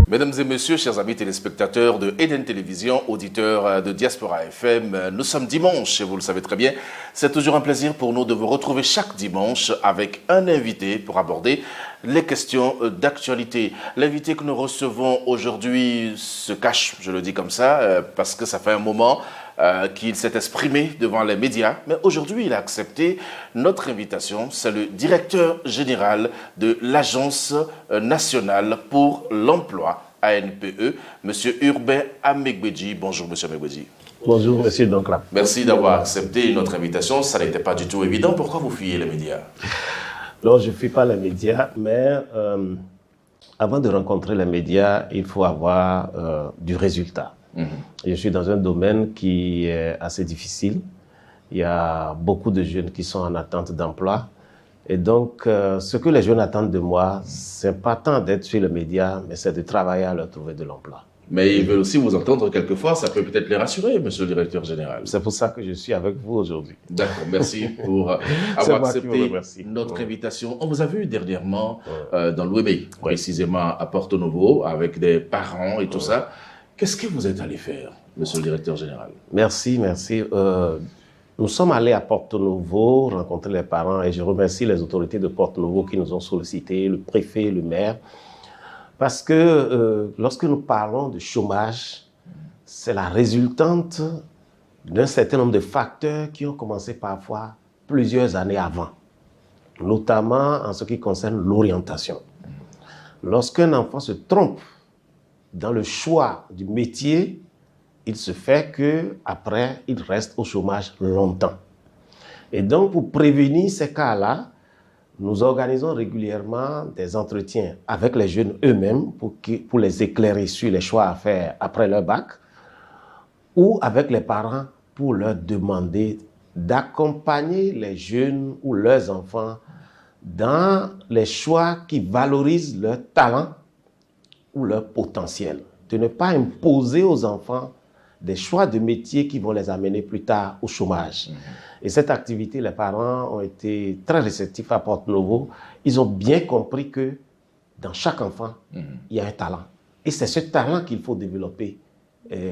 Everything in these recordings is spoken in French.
Mesdames et messieurs, chers amis téléspectateurs de Eden Télévision, auditeurs de Diaspora FM, nous sommes dimanche et vous le savez très bien, c'est toujours un plaisir pour nous de vous retrouver chaque dimanche avec un invité pour aborder les questions d'actualité. L'invité que nous recevons aujourd'hui se cache, je le dis comme ça, parce que ça fait un moment qu'il s'est exprimé devant les médias, mais aujourd'hui il a accepté notre invitation. C'est le directeur général de l'Agence nationale pour l'emploi, ANPE, M. Urbain Amegbedji. Bonjour M. Amegbedji. Bonjour M. Doncla. Merci d'avoir accepté notre invitation, ça n'était pas du tout évident. Pourquoi vous fuyez les médias? Non, je ne fuis pas les médias, mais avant de rencontrer les médias, il faut avoir du résultat. Je suis dans un domaine qui est assez difficile. Il y a beaucoup de jeunes qui sont en attente d'emploi. Et donc, ce que les jeunes attendent de moi, ce n'est pas tant d'être sur les médias, mais c'est de travailler à leur trouver de l'emploi. Mais ils veulent aussi vous entendre quelquefois, ça peut peut-être les rassurer, monsieur le directeur général. C'est pour ça que je suis avec vous aujourd'hui. D'accord, merci pour avoir accepté notre invitation. On vous a vu dernièrement dans l'Ouémé, précisément à Porto Novo, avec des parents et tout ça. Qu'est-ce que vous êtes allé faire, monsieur le directeur général? Merci, merci. Nous sommes allés à Porto Novo rencontrer les parents et je remercie les autorités de Porto Novo qui nous ont sollicité, le préfet, le maire, parce que lorsque nous parlons de chômage, c'est la résultante d'un certain nombre de facteurs qui ont commencé parfois plusieurs années avant, notamment en ce qui concerne l'orientation. Lorsqu'un enfant se trompe dans le choix du métier, il se fait qu'après, il reste au chômage longtemps. Et donc, pour prévenir ces cas-là, nous organisons régulièrement des entretiens avec les jeunes eux-mêmes pour les éclairer sur les choix à faire après leur bac, ou avec les parents pour leur demander d'accompagner les jeunes ou leurs enfants dans les choix qui valorisent leur talent ou leur potentiel. De ne pas imposer aux enfants des choix de métiers qui vont les amener plus tard au chômage. Et cette activité, les parents ont été très réceptifs à Porto Novo. Ils ont bien compris que dans chaque enfant, il y a un talent. Et c'est ce talent qu'il faut développer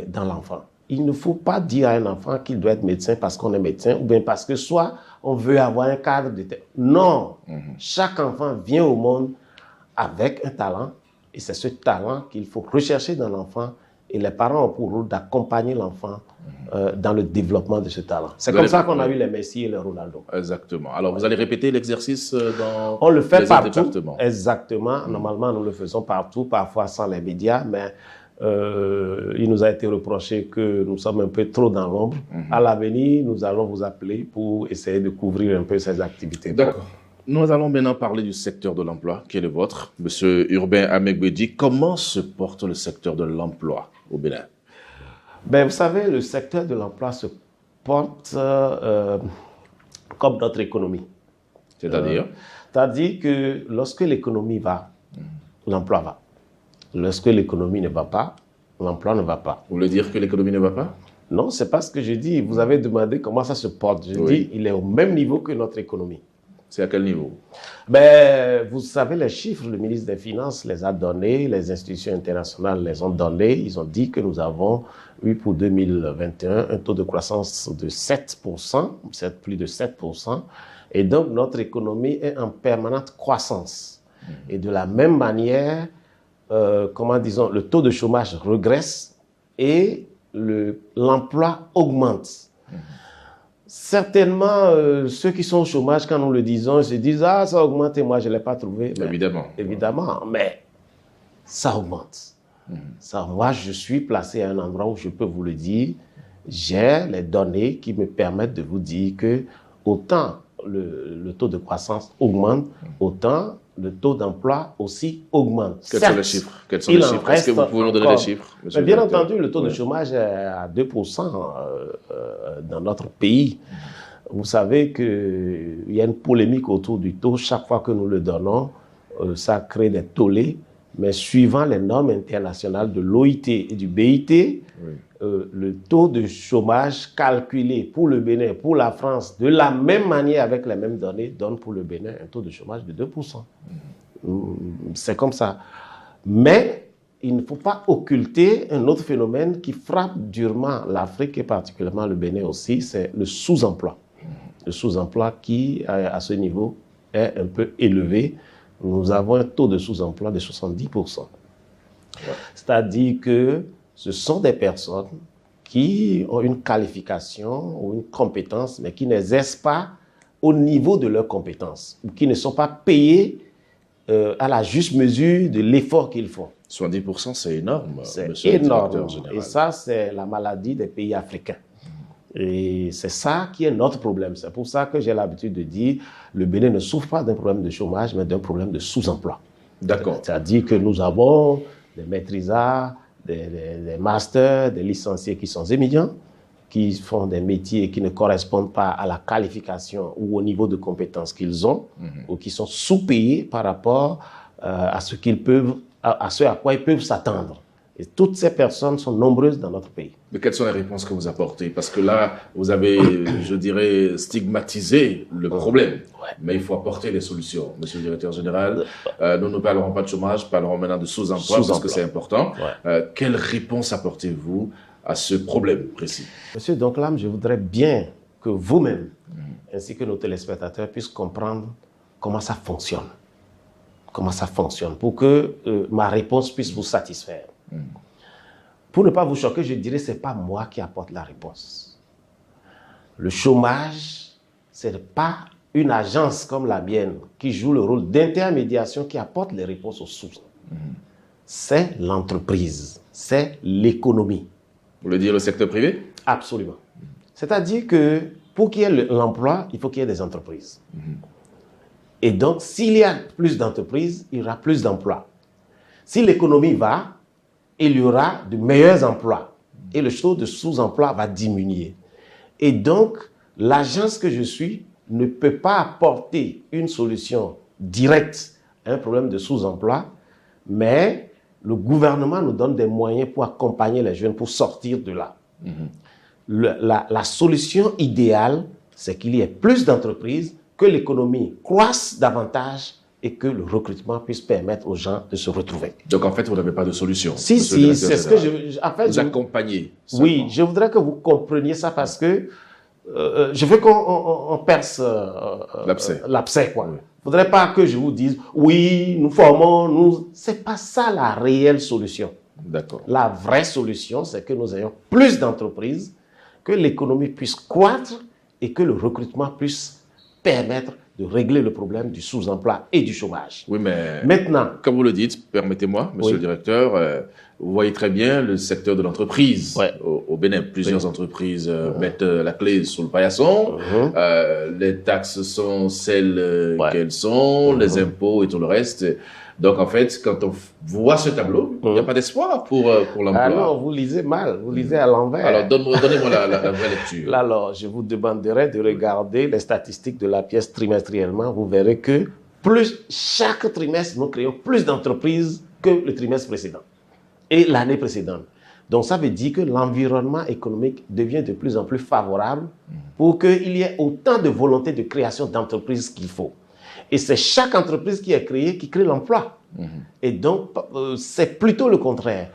dans l'enfant. Il ne faut pas dire à un enfant qu'il doit être médecin parce qu'on est médecin ou bien parce que soit on veut avoir un cadre de... Non, chaque enfant vient au monde avec un talent. Et c'est ce talent qu'il faut rechercher dans l'enfant et les parents ont pour rôle d'accompagner l'enfant dans le développement de ce talent. C'est comme ça qu'on a eu les Messi et les Ronaldo. Exactement. Alors, vous allez répéter l'exercice dans on le fait les partout. départements. Exactement. Normalement, nous le faisons partout, parfois sans les médias, mais il nous a été reproché que nous sommes un peu trop dans l'ombre. À l'avenir, nous allons vous appeler pour essayer de couvrir un peu ces activités. D'accord. Nous allons maintenant parler du secteur de l'emploi, qui est le vôtre. Monsieur Urbain Amegbedji, comment se porte le secteur de l'emploi au Bénin? Ben, vous savez, le secteur de l'emploi se porte comme notre économie. C'est-à-dire C'est-à-dire que lorsque l'économie va, l'emploi va. Lorsque l'économie ne va pas, l'emploi ne va pas. Vous voulez dire que l'économie ne va pas? Non, c'est pas ce que je dis. Vous avez demandé comment ça se porte. Je dis il est au même niveau que notre économie. C'est à quel niveau? Ben, vous savez, les chiffres, le ministre des Finances les a donnés, les institutions internationales les ont donnés. Ils ont dit que nous avons eu pour 2021 un taux de croissance de 7%, plus de 7%. Et donc, notre économie est en permanente croissance. Et de la même manière, le taux de chômage régresse et l'emploi augmente. Certainement, ceux qui sont au chômage, quand nous le disons, se disent « Ah, ça a augmenté, moi je ne l'ai pas trouvé. » Évidemment, mais ça augmente. Moi, je suis placé à un endroit où je peux vous le dire. J'ai les données qui me permettent de vous dire que autant le taux de croissance augmente, autant le taux d'emploi aussi augmente. Quels sont les chiffres? Est-ce que vous pouvez nous donner les chiffres? Bien entendu, le taux de chômage est à 2% dans notre pays. Vous savez qu'il y a une polémique autour du taux. Chaque fois que nous le donnons, ça crée des tollés. Mais suivant les normes internationales de l'OIT et du BIT, le taux de chômage calculé pour le Bénin, pour la France, de la même manière avec les mêmes données, donne pour le Bénin un taux de chômage de 2%. C'est comme ça. Mais il ne faut pas occulter un autre phénomène qui frappe durement l'Afrique et particulièrement le Bénin aussi, c'est le sous-emploi. Le sous-emploi qui, à ce niveau, est un peu élevé. Nous avons un taux de sous-emploi de 70%. C'est-à-dire que ce sont des personnes qui ont une qualification ou une compétence, mais qui n'exercent pas au niveau de leurs compétences, ou qui ne sont pas payés à la juste mesure de l'effort qu'ils font. 70%, c'est énorme. C'est monsieur le énorme. directeur général. Et ça, c'est la maladie des pays africains. Et c'est ça qui est notre problème. C'est pour ça que j'ai l'habitude de dire le Bénin ne souffre pas d'un problème de chômage, mais d'un problème de sous-emploi. D'accord. C'est-à-dire que nous avons des maîtrisards, des masters, des licenciés qui sont éminents, qui font des métiers qui ne correspondent pas à la qualification ou au niveau de compétences qu'ils ont, ou qui sont sous-payés par rapport à ce qu'ils peuvent, à ce à quoi ils peuvent s'attendre. Et toutes ces personnes sont nombreuses dans notre pays. Mais quelles sont les réponses que vous apportez? Parce que là, vous avez, je dirais, stigmatisé le problème. Ouais. Mais il faut apporter des solutions. Monsieur le directeur général, nous ne parlerons pas de chômage, parlerons maintenant de sous-emploi, parce que c'est important. Ouais. Quelle réponse apportez-vous à ce problème précis? Monsieur Donclam, je voudrais bien que vous-même, ainsi que nos téléspectateurs, puissent comprendre comment ça fonctionne. Comment ça fonctionne, pour que ma réponse puisse vous satisfaire. Pour ne pas vous choquer, je dirais que ce n'est pas moi qui apporte la réponse. Le chômage, ce n'est pas une agence comme la mienne qui joue le rôle d'intermédiation qui apporte les réponses aux sources. C'est l'entreprise, c'est l'économie. Vous voulez dire le secteur privé? Absolument. C'est-à-dire que pour qu'il y ait l'emploi, il faut qu'il y ait des entreprises. Et donc, s'il y a plus d'entreprises, il y aura plus d'emplois. Si l'économie va, il y aura de meilleurs emplois. Et le taux de sous-emploi va diminuer. Et donc, l'agence que je suis ne peut pas apporter une solution directe à un problème de sous-emploi, mais le gouvernement nous donne des moyens pour accompagner les jeunes pour sortir de là. La solution idéale, c'est qu'il y ait plus d'entreprises, que l'économie croisse davantage et que le recrutement puisse permettre aux gens de se retrouver. Donc en fait, vous n'avez pas de solution. Si, c'est ce que je... En fait, vous accompagnez. Oui, je voudrais que vous compreniez ça parce que je veux qu'on perce l'abcès, quoi. Il ne faudrait pas que je vous dise, oui, nous formons, nous... Ce n'est pas ça la réelle solution. D'accord. La vraie solution, c'est que nous ayons plus d'entreprises, que l'économie puisse croître et que le recrutement puisse permettre de régler le problème du sous-emploi et du chômage. Oui, mais maintenant, comme vous le dites, permettez-moi, monsieur le directeur, vous voyez très bien le secteur de l'entreprise au Bénin. Plusieurs entreprises mettent la clé sous le paillasson. Les taxes sont celles qu'elles sont, les impôts et tout le reste. Donc, en fait, quand on voit ce tableau, il n'y a pas d'espoir pour l'emploi. Ah non, vous lisez mal, vous lisez à l'envers. Alors, donnez-moi la vraie lecture. Alors, je vous demanderai de regarder les statistiques de la pièce trimestriellement. Vous verrez que chaque trimestre, nous créons plus d'entreprises que le trimestre précédent et l'année précédente. Donc, ça veut dire que l'environnement économique devient de plus en plus favorable pour qu'il y ait autant de volonté de création d'entreprises qu'il faut. Et c'est chaque entreprise qui est créée qui crée l'emploi. Et donc, c'est plutôt le contraire.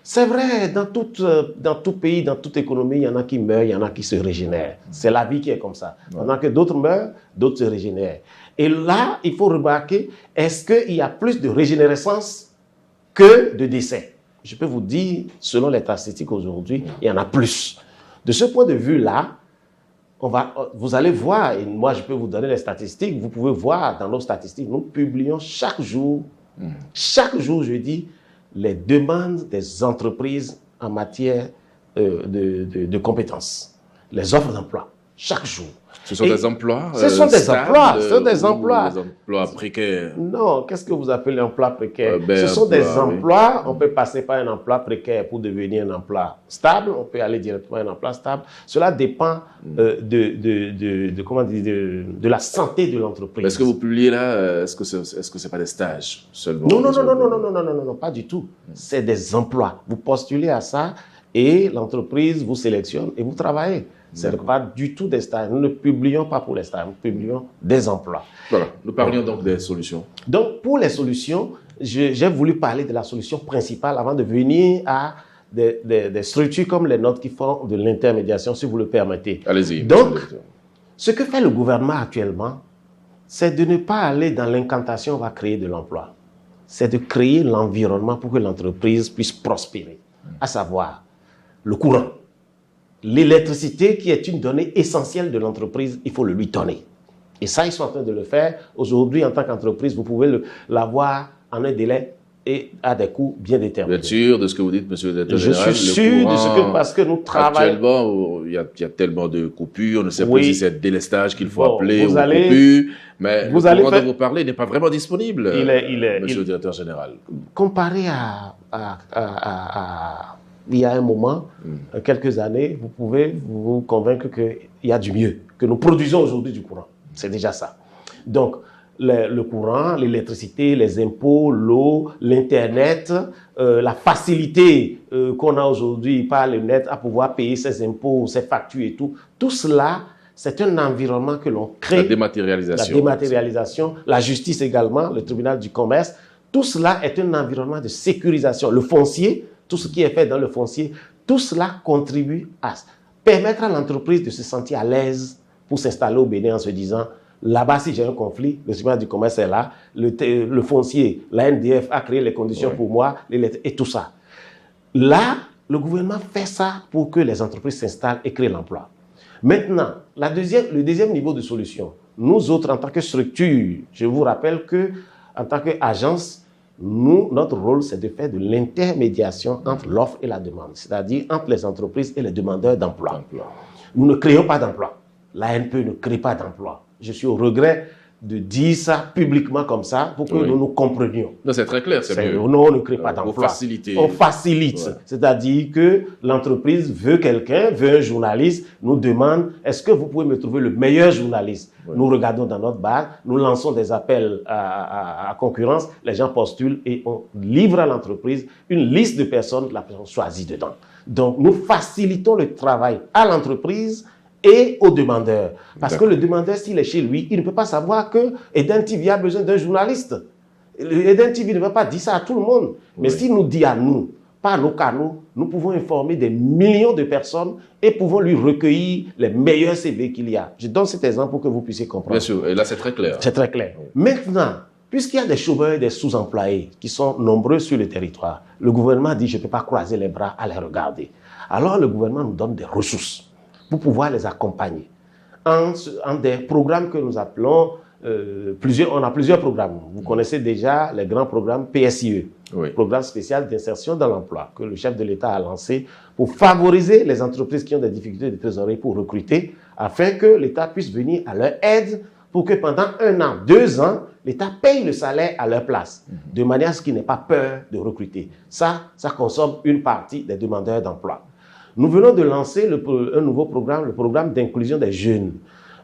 C'est vrai, dans tout pays, dans toute économie, il y en a qui meurent, il y en a qui se régénèrent. C'est la vie qui est comme ça. Pendant que d'autres meurent, d'autres se régénèrent. Et là, il faut remarquer, est-ce qu'il y a plus de régénérescence que de décès? Je peux vous dire, selon les statistiques aujourd'hui, il y en a plus. De ce point de vue-là, vous allez voir, et moi je peux vous donner les statistiques, vous pouvez voir dans nos statistiques, nous publions chaque jour, je dis, les demandes des entreprises en matière de compétences, les offres d'emploi, chaque jour. Ce sont des emplois Ce sont des emplois, ce sont des emplois. Des emplois précaires. Non, qu'est-ce que vous appelez emploi précaire? Ce sont des emplois, on peut passer par un emploi précaire pour devenir un emploi stable, on peut aller directement à un emploi stable. Cela dépend de la santé de l'entreprise. Est-ce que vous publiez là, est-ce que c'est pas des stages seulement? Non, pas du tout. C'est des emplois. Vous postulez à ça et l'entreprise vous sélectionne et vous travaillez. Ce n'est pas du tout des stages. Nous ne publions pas pour les stages, nous publions des emplois. Voilà, nous parlions donc des solutions. Donc, pour les solutions, j'ai voulu parler de la solution principale avant de venir à des structures comme les nôtres qui font de l'intermédiation, si vous le permettez. Allez-y. Donc, ce que fait le gouvernement actuellement, c'est de ne pas aller dans l'incantation, on va créer de l'emploi. C'est de créer l'environnement pour que l'entreprise puisse prospérer, à savoir le courant. L'électricité, qui est une donnée essentielle de l'entreprise, il faut le lui donner. Et ça, ils sont en train de le faire. Aujourd'hui, en tant qu'entreprise, vous pouvez l'avoir en un délai et à des coûts bien déterminés. Vous êtes sûr de ce que vous dites, monsieur le directeur général? Je suis sûr de ce que, parce que nous travaillons. Actuellement, il y a tellement de coupures, on ne sait pas si c'est délestage qu'il faut appeler ou coupure, mais le courant dont vous parlez n'est pas vraiment disponible, monsieur le directeur général. Comparé il y a un moment, quelques années, vous pouvez vous convaincre qu'il y a du mieux, que nous produisons aujourd'hui du courant. C'est déjà ça. Donc, le courant, l'électricité, les impôts, l'eau, l'Internet, la facilité qu'on a aujourd'hui par le net à pouvoir payer ses impôts, ses factures et tout cela, c'est un environnement que l'on crée. La dématérialisation. La dématérialisation, la justice également, le tribunal du commerce. Tout cela est un environnement de sécurisation. Le foncier, tout ce qui est fait dans le foncier, tout cela contribue à permettre à l'entreprise de se sentir à l'aise pour s'installer au Bénin en se disant, là-bas, si j'ai un conflit, le tribunal du commerce est là, le foncier, la NDF a créé les conditions pour moi, et tout ça. Là, le gouvernement fait ça pour que les entreprises s'installent et créent l'emploi. Maintenant, le deuxième niveau de solution, nous autres, en tant que structure, je vous rappelle que en tant qu'agence, notre rôle, c'est de faire de l'intermédiation entre l'offre et la demande, c'est-à-dire entre les entreprises et les demandeurs d'emploi. Nous ne créons pas d'emploi. L'ANPE ne crée pas d'emploi. Je suis au regret de dire ça publiquement comme ça pour que nous nous comprenions. Non, c'est très clair, c'est mieux. Non, on ne crée pas d'emploi. On facilite. C'est-à-dire que l'entreprise veut quelqu'un, veut un journaliste, nous demande, est-ce que vous pouvez me trouver le meilleur journaliste? Nous regardons dans notre base, nous lançons des appels à concurrence, les gens postulent et on livre à l'entreprise une liste de personnes, la personne choisit dedans. Donc, nous facilitons le travail à l'entreprise et aux demandeurs. Parce que le demandeur, s'il est chez lui, il ne peut pas savoir que Eden TV a besoin d'un journaliste. Eden TV ne va pas dire ça à tout le monde. Mais s'il nous dit à nous, par nos canaux, nous pouvons informer des millions de personnes et pouvons lui recueillir les meilleurs CV qu'il y a. Je donne cet exemple pour que vous puissiez comprendre. Bien sûr, et là c'est très clair. C'est très clair. Maintenant, puisqu'il y a des chômeurs et des sous-employés qui sont nombreux sur le territoire, le gouvernement dit, je ne peux pas croiser les bras à les regarder. Alors le gouvernement nous donne des ressources pour pouvoir les accompagner. En des programmes que nous appelons, on a plusieurs programmes. Vous connaissez déjà les grands programmes PSIE, Programme spécial d'insertion dans l'emploi, que le chef de l'État a lancé pour favoriser les entreprises qui ont des difficultés de trésorerie pour recruter, afin que l'État puisse venir à leur aide pour que pendant 1 an, 2 ans, l'État paye le salaire à leur place, de manière à ce qu'ils n'aient pas peur de recruter. Ça consomme une partie des demandeurs d'emploi. Nous venons de lancer un nouveau programme, le programme d'inclusion des jeunes.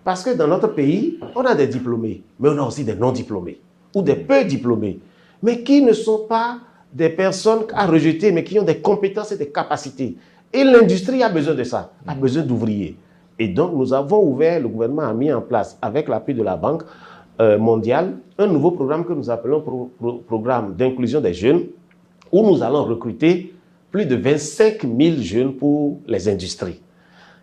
Parce que dans notre pays, on a des diplômés, mais on a aussi des non-diplômés, ou des peu diplômés, mais qui ne sont pas des personnes à rejeter, mais qui ont des compétences et des capacités. Et l'industrie a besoin de ça, a besoin d'ouvriers. Et donc, nous avons ouvert, le gouvernement a mis en place, avec l'appui de la Banque mondiale, un nouveau programme que nous appelons programme d'inclusion des jeunes, où nous allons recruter plus de 25 000 jeunes pour les industries,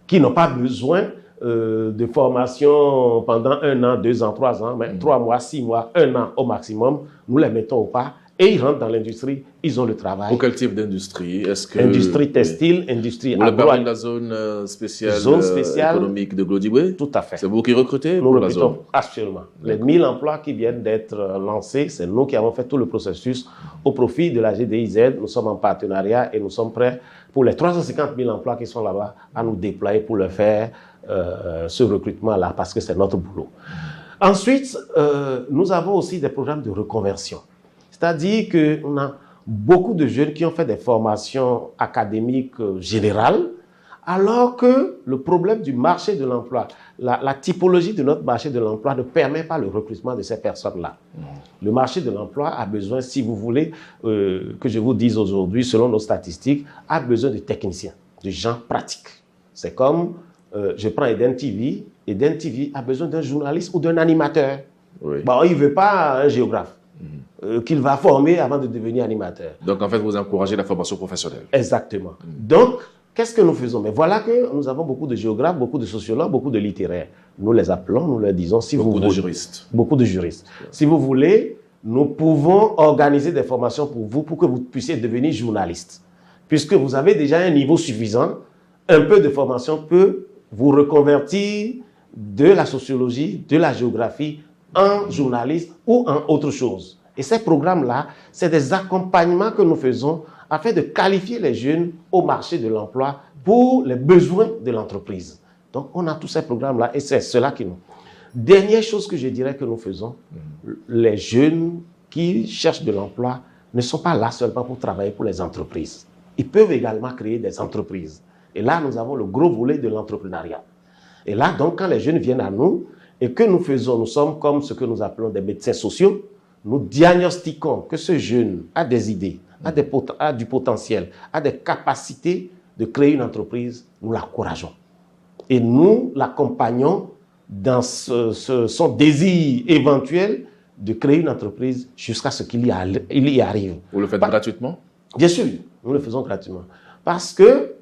qui n'ont pas besoin de formation pendant 1 an, 2 ans, 3 ans, mais 3 mois, 6 mois, 1 an au maximum. Nous les mettons au pas et ils rentrent dans l'industrie, ils ont le travail. Pour quel type d'industrie? Industrie textile, industrie agroalimentaire. Vous parlez de la zone spéciale économique de Glodiboué? Tout à fait. C'est vous qui recrutez pour la zone? Absolument. Les 1000 emplois qui viennent d'être lancés, c'est nous qui avons fait tout le processus au profit de la GDIZ. Nous sommes en partenariat et nous sommes prêts pour les 350 000 emplois qui sont là-bas à nous déployer pour le faire, ce recrutement-là, parce que c'est notre boulot. Ensuite, nous avons aussi des programmes de reconversion. C'est-à-dire qu'on a beaucoup de jeunes qui ont fait des formations académiques générales, alors que le problème du marché de l'emploi, la typologie de notre marché de l'emploi ne permet pas le recrutement de ces personnes-là. Le marché de l'emploi a besoin, si vous voulez, que je vous dise aujourd'hui, selon nos statistiques, a besoin de techniciens, de gens pratiques. C'est comme, je prends Eden TV a besoin d'un journaliste ou d'un animateur. Bon, il ne veut pas un géographe. qu'il va former avant de devenir animateur. Donc, en fait, vous encouragez la formation professionnelle. Exactement. Donc, qu'est-ce que nous faisons? Mais voilà que nous avons beaucoup de géographes, beaucoup de sociologues, beaucoup de littéraires. Nous les appelons, nous leur disons, si Beaucoup vous de voulez, juristes. beaucoup de juristes. Si vous voulez, nous pouvons organiser des formations pour vous, pour que vous puissiez devenir journaliste. Puisque vous avez déjà un niveau suffisant, un peu de formation peut vous reconvertir de la sociologie, de la géographie, en journaliste ou en autre chose. Et ces programmes-là, c'est des accompagnements que nous faisons afin de qualifier les jeunes au marché de l'emploi pour les besoins de l'entreprise. Donc, on a tous ces programmes-là et c'est cela qui nous... Dernière chose que je dirais que nous faisons, les jeunes qui cherchent de l'emploi ne sont pas là seulement pour travailler pour les entreprises. Ils peuvent également créer des entreprises. Et là, nous avons le gros volet de l'entrepreneuriat. Et là, donc, quand les jeunes viennent à nous et que nous faisons, nous sommes comme ce que nous appelons des médecins sociaux, nous diagnostiquons que ce jeune a des idées, a du potentiel, a des capacités de créer une entreprise, nous l'encourageons. Et nous l'accompagnons dans son désir éventuel de créer une entreprise jusqu'à ce qu'il y arrive. Vous le faites gratuitement? Bien sûr, nous le faisons gratuitement. Parce que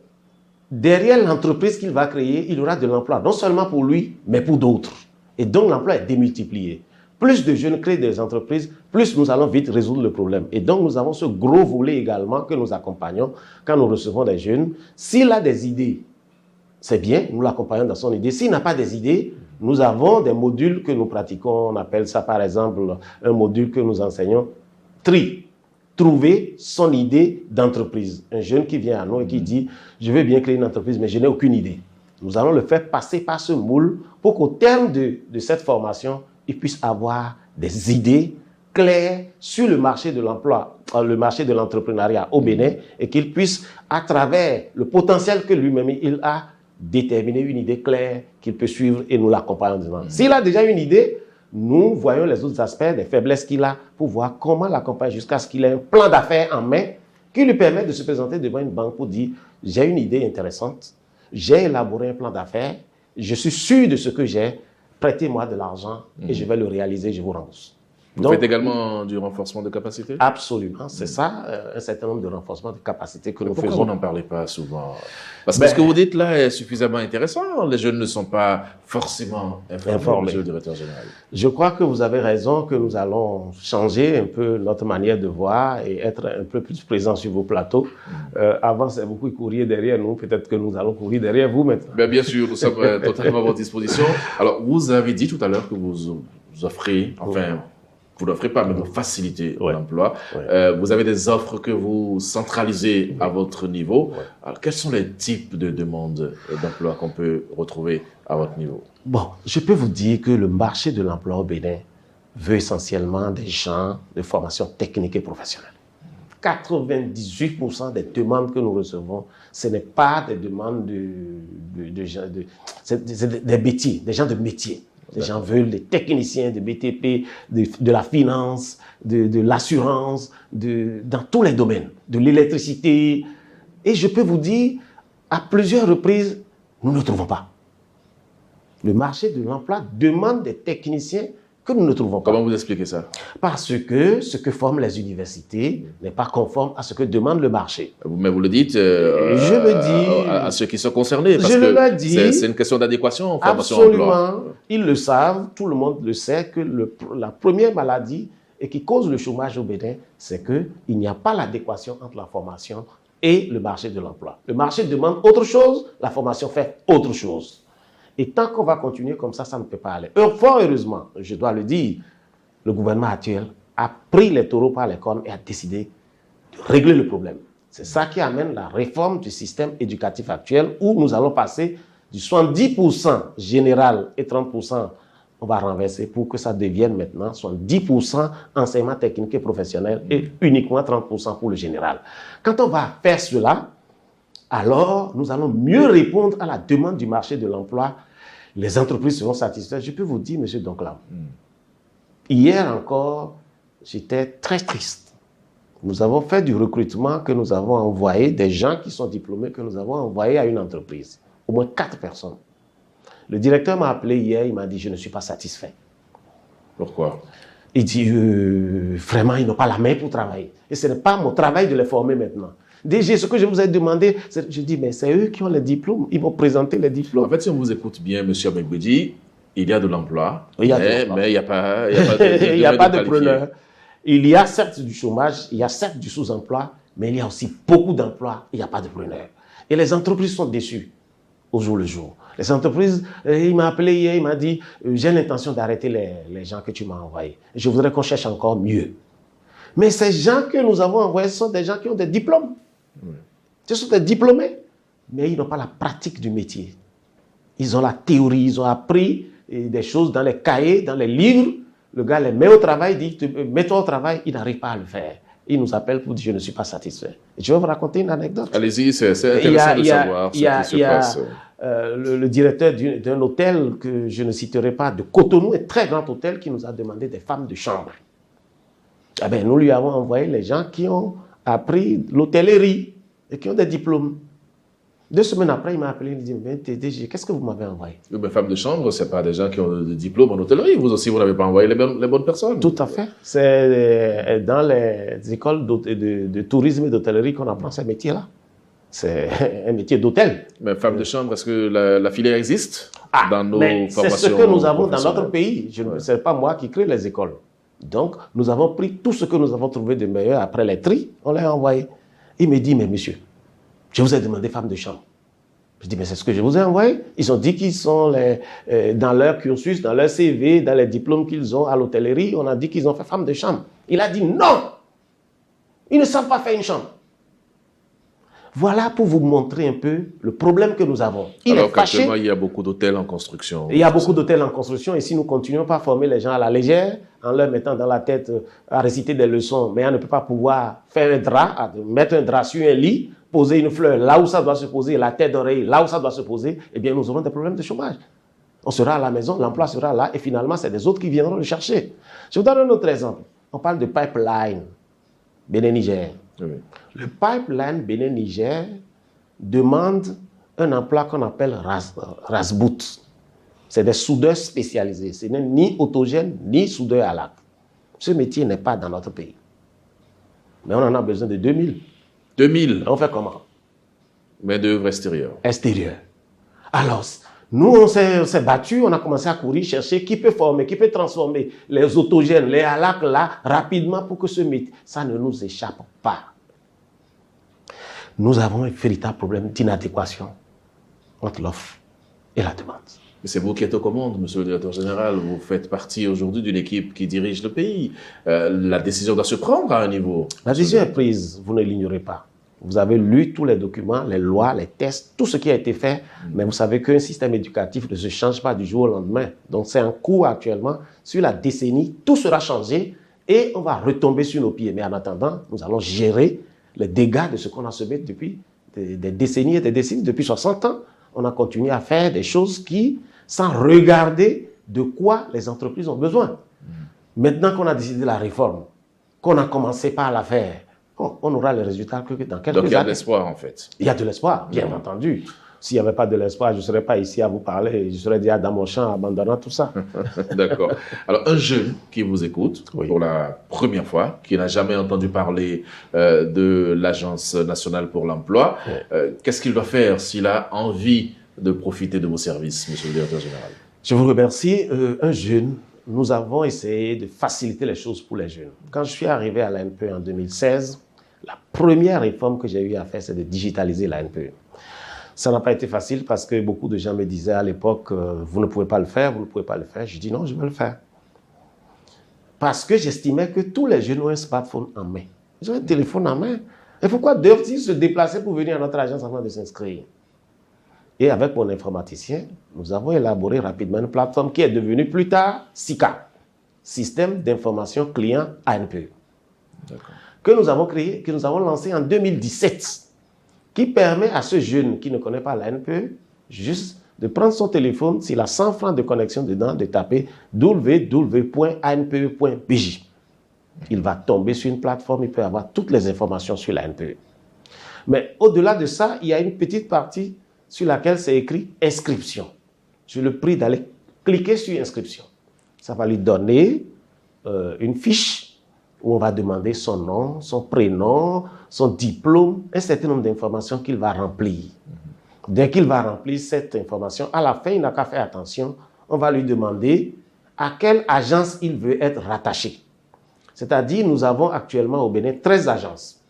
derrière l'entreprise qu'il va créer, il y aura de l'emploi, non seulement pour lui, mais pour d'autres. Et donc l'emploi est démultiplié. Plus de jeunes créent des entreprises, plus nous allons vite résoudre le problème. Et donc nous avons ce gros volet également que nous accompagnons quand nous recevons des jeunes. S'il a des idées, c'est bien, nous l'accompagnons dans son idée. S'il n'a pas des idées, nous avons des modules que nous pratiquons. On appelle ça par exemple un module que nous enseignons, trouver son idée d'entreprise. Un jeune qui vient à nous et qui dit « Je veux bien créer une entreprise, mais je n'ai aucune idée ». Nous allons le faire passer par ce moule pour qu'au terme de cette formation, il puisse avoir des idées claires sur le marché de l'emploi, le marché de l'entrepreneuriat au Bénin, et qu'il puisse, à travers le potentiel que lui-même il a, déterminer une idée claire qu'il peut suivre et nous l'accompagnons dedans. S'il a déjà une idée, nous voyons les autres aspects, des faiblesses qu'il a, pour voir comment l'accompagner jusqu'à ce qu'il ait un plan d'affaires en main qui lui permet de se présenter devant une banque pour dire « J'ai une idée intéressante, j'ai élaboré un plan d'affaires, je suis sûr de ce que j'ai, prêtez-moi de l'argent et je vais le réaliser, je vous rembourse. » Vous faites également du renforcement de capacité? Absolument, c'est ça, un certain nombre de renforcements de capacité que nous faisons. Pourquoi vous n'en parlez pas souvent? Parce que ce que vous dites là est suffisamment intéressant. Les jeunes ne sont pas forcément informés, monsieur le directeur général. Je crois que vous avez raison, que nous allons changer un peu notre manière de voir et être un peu plus présents sur vos plateaux. Avant, c'est beaucoup qui couriez derrière nous. Peut-être que nous allons courir derrière vous maintenant. Bien sûr, nous sommes totalement à votre disposition. Alors, vous avez dit tout à l'heure que vous offrez, enfin... Vous n'offrez pas, mais vous facilitez l'emploi. Vous avez des offres que vous centralisez à votre niveau. Alors, quels sont les types de demandes d'emploi qu'on peut retrouver à votre niveau? Bon, je peux vous dire que le marché de l'emploi au Bénin veut essentiellement des gens de formation technique et professionnelle. 98% des demandes que nous recevons, ce n'est pas des demandes c'est des métiers, des gens de métier. Les gens veulent des techniciens de BTP, de la finance, de l'assurance, dans tous les domaines, de l'électricité. Et je peux vous dire, à plusieurs reprises, nous ne trouvons pas. Le marché de l'emploi demande des techniciens que nous ne trouvons pas. Comment vous expliquez ça? Parce que ce que forment les universités n'est pas conforme à ce que demande le marché. Mais vous le dites je le dis à ceux qui sont concernés, parce je que le dis, c'est une question d'adéquation, formation, absolument, emploi. Ils le savent, tout le monde le sait, que la première maladie et qui cause le chômage au Bénin, c'est qu'il n'y a pas l'adéquation entre la formation et le marché de l'emploi. Le marché demande autre chose, la formation fait autre chose. Et tant qu'on va continuer comme ça ne peut pas aller. Fort heureusement, je dois le dire, le gouvernement actuel a pris les taureaux par les cornes et a décidé de régler le problème. C'est ça qui amène la réforme du système éducatif actuel où nous allons passer du 70% général et 30%, on va renverser pour que ça devienne maintenant 70% enseignement technique et professionnel et uniquement 30% pour le général. Quand on va faire cela, alors nous allons mieux répondre à la demande du marché de l'emploi. Les entreprises seront satisfaites. Je peux vous dire, monsieur Donclam, hier encore, j'étais très triste. Nous avons fait du recrutement que nous avons envoyé, des gens qui sont diplômés, que nous avons envoyés à une entreprise. Au moins 4 personnes. Le directeur m'a appelé hier, il m'a dit, je ne suis pas satisfait. Pourquoi? Il dit, vraiment, ils n'ont pas la main pour travailler. Et ce n'est pas mon travail de les former maintenant. DG, ce que je vous ai demandé, je dis, mais c'est eux qui ont les diplômes. Ils vont présenter les diplômes. En fait, si on vous écoute bien, M. Amegbedi, il y a de l'emploi, mais il n'y a pas de preneurs. Il y a certes du chômage, il y a certes du sous-emploi, mais il y a aussi beaucoup d'emplois, il n'y a pas de preneurs. Et les entreprises sont déçues au jour le jour. Les entreprises, il m'a appelé hier, il m'a dit, j'ai l'intention d'arrêter les gens que tu m'as envoyés. Je voudrais qu'on cherche encore mieux. Mais ces gens que nous avons envoyés, ce sont des gens qui ont des diplômes. Oui. Ce sont des diplômés, mais ils n'ont pas la pratique du métier. Ils ont la théorie, ils ont appris des choses dans les cahiers, dans les livres. Le gars les met au travail, dit, mets-toi au travail, il n'arrive pas à le faire. Il nous appelle pour dire, je ne suis pas satisfait. Je vais vous raconter une anecdote. Allez-y, c'est intéressant de savoir ce qui se passe. Le directeur d'un hôtel que je ne citerai pas, de Cotonou, un très grand hôtel, qui nous a demandé des femmes de chambre. Eh bien, nous lui avons envoyé les gens qui ont appris l'hôtellerie et qui ont des diplômes. 2 semaines après, il m'a appelé, il me dit, mais TDG, qu'est-ce que vous m'avez envoyé? Mais femmes de chambre, ce n'est pas des gens qui ont des diplômes en hôtellerie. Vous aussi, vous n'avez pas envoyé les bonnes personnes. Tout à fait. C'est dans les écoles de tourisme et d'hôtellerie qu'on apprend ces métiers-là. C'est un métier d'hôtel. Mais femmes de chambre, est-ce que la filière existe dans nos formations? C'est ce que nous avons dans notre pays. Ce n'est pas moi qui crée les écoles. Donc, nous avons pris tout ce que nous avons trouvé de meilleur après les tris, on les a envoyés. Il me dit, mais monsieur, je vous ai demandé femmes de chambre. Je dis, mais c'est ce que je vous ai envoyé. Ils ont dit qu'ils sont dans leur cursus, dans leur CV, dans les diplômes qu'ils ont à l'hôtellerie, on a dit qu'ils ont fait femmes de chambre. Il a dit, non, ils ne savent pas faire une chambre. Voilà pour vous montrer un peu le problème que nous avons. Alors qu'actuellement, il y a beaucoup d'hôtels en construction. Il y a beaucoup d'hôtels en construction. Et si nous continuons pas à former les gens à la légère, en leur mettant dans la tête à réciter des leçons, mais on ne peut pas pouvoir faire un drap, mettre un drap sur un lit, poser une fleur là où ça doit se poser, la tête d'oreille là où ça doit se poser, eh bien, nous aurons des problèmes de chômage. On sera à la maison, l'emploi sera là, et finalement, c'est des autres qui viendront le chercher. Je vous donne un autre exemple. On parle de pipeline Bénin-Niger. Oui. Le pipeline Bénin-Niger demande un emploi qu'on appelle Rasbout. C'est des soudeurs spécialisés. Ce n'est ni autogène, ni soudeur à lac. Ce métier n'est pas dans notre pays. Mais on en a besoin de 2000. 2000. On fait comment? Main-d'œuvre extérieure. Extérieure. Alors, nous, on s'est battus, on a commencé à courir, chercher qui peut former, qui peut transformer les autogènes, les halacs là, rapidement pour que ce métier, ça ne nous échappe pas. Nous avons un véritable problème d'inadéquation entre l'offre et la demande. Mais c'est vous qui êtes aux commandes, monsieur le directeur général. Vous faites partie aujourd'hui d'une équipe qui dirige le pays. La décision doit se prendre à un niveau. La décision est prise, vous ne l'ignorez pas. Vous avez lu tous les documents, les lois, les tests, tout ce qui a été fait. Mais vous savez qu'un système éducatif ne se change pas du jour au lendemain. Donc c'est en cours actuellement. Sur la décennie, tout sera changé et on va retomber sur nos pieds. Mais en attendant, nous allons gérer les dégâts de ce qu'on a semé depuis des décennies et des décennies. Depuis 60 ans, on a continué à faire des choses sans regarder de quoi les entreprises ont besoin. Maintenant qu'on a décidé la réforme, qu'on a commencé par la faire, on aura les résultats que dans quelques années. Donc il y a de l'espoir en fait. Il y a de l'espoir, bien entendu. S'il n'y avait pas de l'espoir, je ne serais pas ici à vous parler. Je serais déjà dans mon champ abandonnant tout ça. D'accord. Alors, un jeune qui vous écoute pour la première fois, qui n'a jamais entendu parler de l'Agence nationale pour l'emploi, qu'est-ce qu'il doit faire s'il a envie de profiter de vos services, monsieur le directeur général? Je vous remercie. Un jeune, nous avons essayé de faciliter les choses pour les jeunes. Quand je suis arrivé à l'ANPE en 2016, la première réforme que j'ai eu à faire, c'est de digitaliser l'ANPE. Ça n'a pas été facile parce que beaucoup de gens me disaient à l'époque, vous ne pouvez pas le faire, vous ne pouvez pas le faire. Je dis non, je vais le faire. Parce que j'estimais que tous les jeunes ont un smartphone en main. Ils ont un téléphone en main. Et pourquoi doivent-ils se déplacer pour venir à notre agence avant de s'inscrire? Et avec mon informaticien, nous avons élaboré rapidement une plateforme qui est devenue plus tard SICA, Système d'information client ANPE, que nous avons créé, que nous avons lancé en 2017. Qui permet à ce jeune qui ne connaît pas l'ANPE juste de prendre son téléphone, s'il a 100 francs de connexion dedans, de taper www.anpe.bj. Il va tomber sur une plateforme, il peut avoir toutes les informations sur l'ANPE. Mais au-delà de ça, il y a une petite partie sur laquelle c'est écrit « Inscription ». Je le prie d'aller cliquer sur « Inscription ». Ça va lui donner une fiche où on va demander son nom, son prénom, son diplôme, un certain nombre d'informations qu'il va remplir. Dès qu'il va remplir cette information, à la fin, il n'a qu'à faire attention, on va lui demander à quelle agence il veut être rattaché. C'est-à-dire, nous avons actuellement au Bénin 13 agences.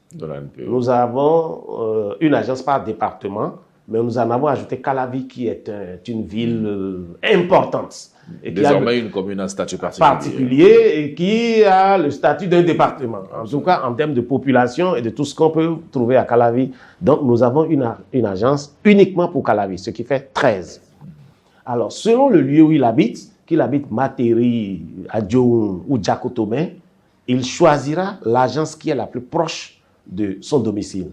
Nous avons une agence par département, mais nous en avons ajouté Calavi, qui est une ville importante. Et désormais, une commune à statut particulier et qui a le statut d'un département. En tout cas, en termes de population et de tout ce qu'on peut trouver à Calavi. Donc, nous avons une agence uniquement pour Calavi, ce qui fait 13. Alors, selon le lieu où il habite, qu'il habite Materi, Adjoun ou Djakotomé, il choisira l'agence qui est la plus proche de son domicile.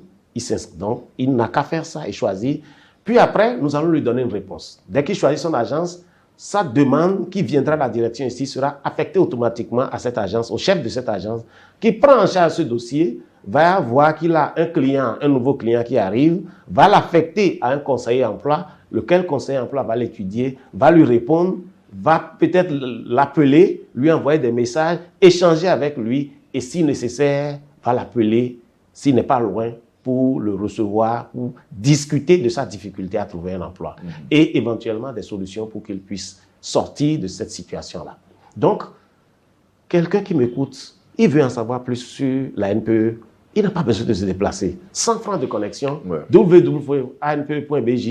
Donc, il n'a qu'à faire ça et choisir. Puis après, nous allons lui donner une réponse. Dès qu'il choisit son agence, sa demande qui viendra de la direction ici sera affectée automatiquement à cette agence, au chef de cette agence, qui prend en charge ce dossier, va voir qu'il a un client, un nouveau client qui arrive, va l'affecter à un conseiller emploi, lequel conseiller emploi va l'étudier, va lui répondre, va peut-être l'appeler, lui envoyer des messages, échanger avec lui et si nécessaire, va l'appeler, s'il n'est pas loin, pour le recevoir, pour discuter de sa difficulté à trouver un emploi et éventuellement des solutions pour qu'il puisse sortir de cette situation-là. Donc, quelqu'un qui m'écoute, il veut en savoir plus sur la NPE, il n'a pas besoin de se déplacer. 100 francs de connexion, www.anpe.bj,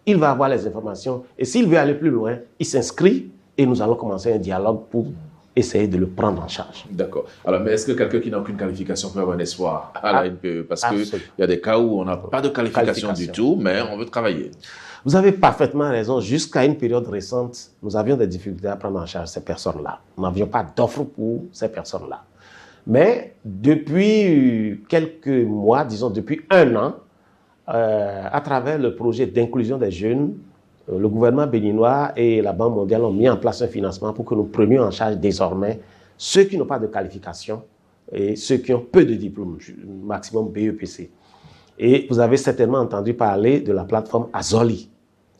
il va avoir les informations et s'il veut aller plus loin, il s'inscrit et nous allons commencer un dialogue pour essayer de le prendre en charge. D'accord. Alors, mais est-ce que quelqu'un qui n'a aucune qualification peut avoir un espoir à la NPE? Parce qu'il y a des cas où on n'a pas de qualification du tout, mais on veut travailler. Vous avez parfaitement raison. Jusqu'à une période récente, nous avions des difficultés à prendre en charge ces personnes-là. Nous n'avions pas d'offre pour ces personnes-là. Mais depuis quelques mois, disons depuis un an, à travers le projet d'inclusion des jeunes, le gouvernement béninois et la Banque mondiale ont mis en place un financement pour que nous prenions en charge désormais ceux qui n'ont pas de qualification et ceux qui ont peu de diplômes, maximum BEPC. Et vous avez certainement entendu parler de la plateforme Azoli.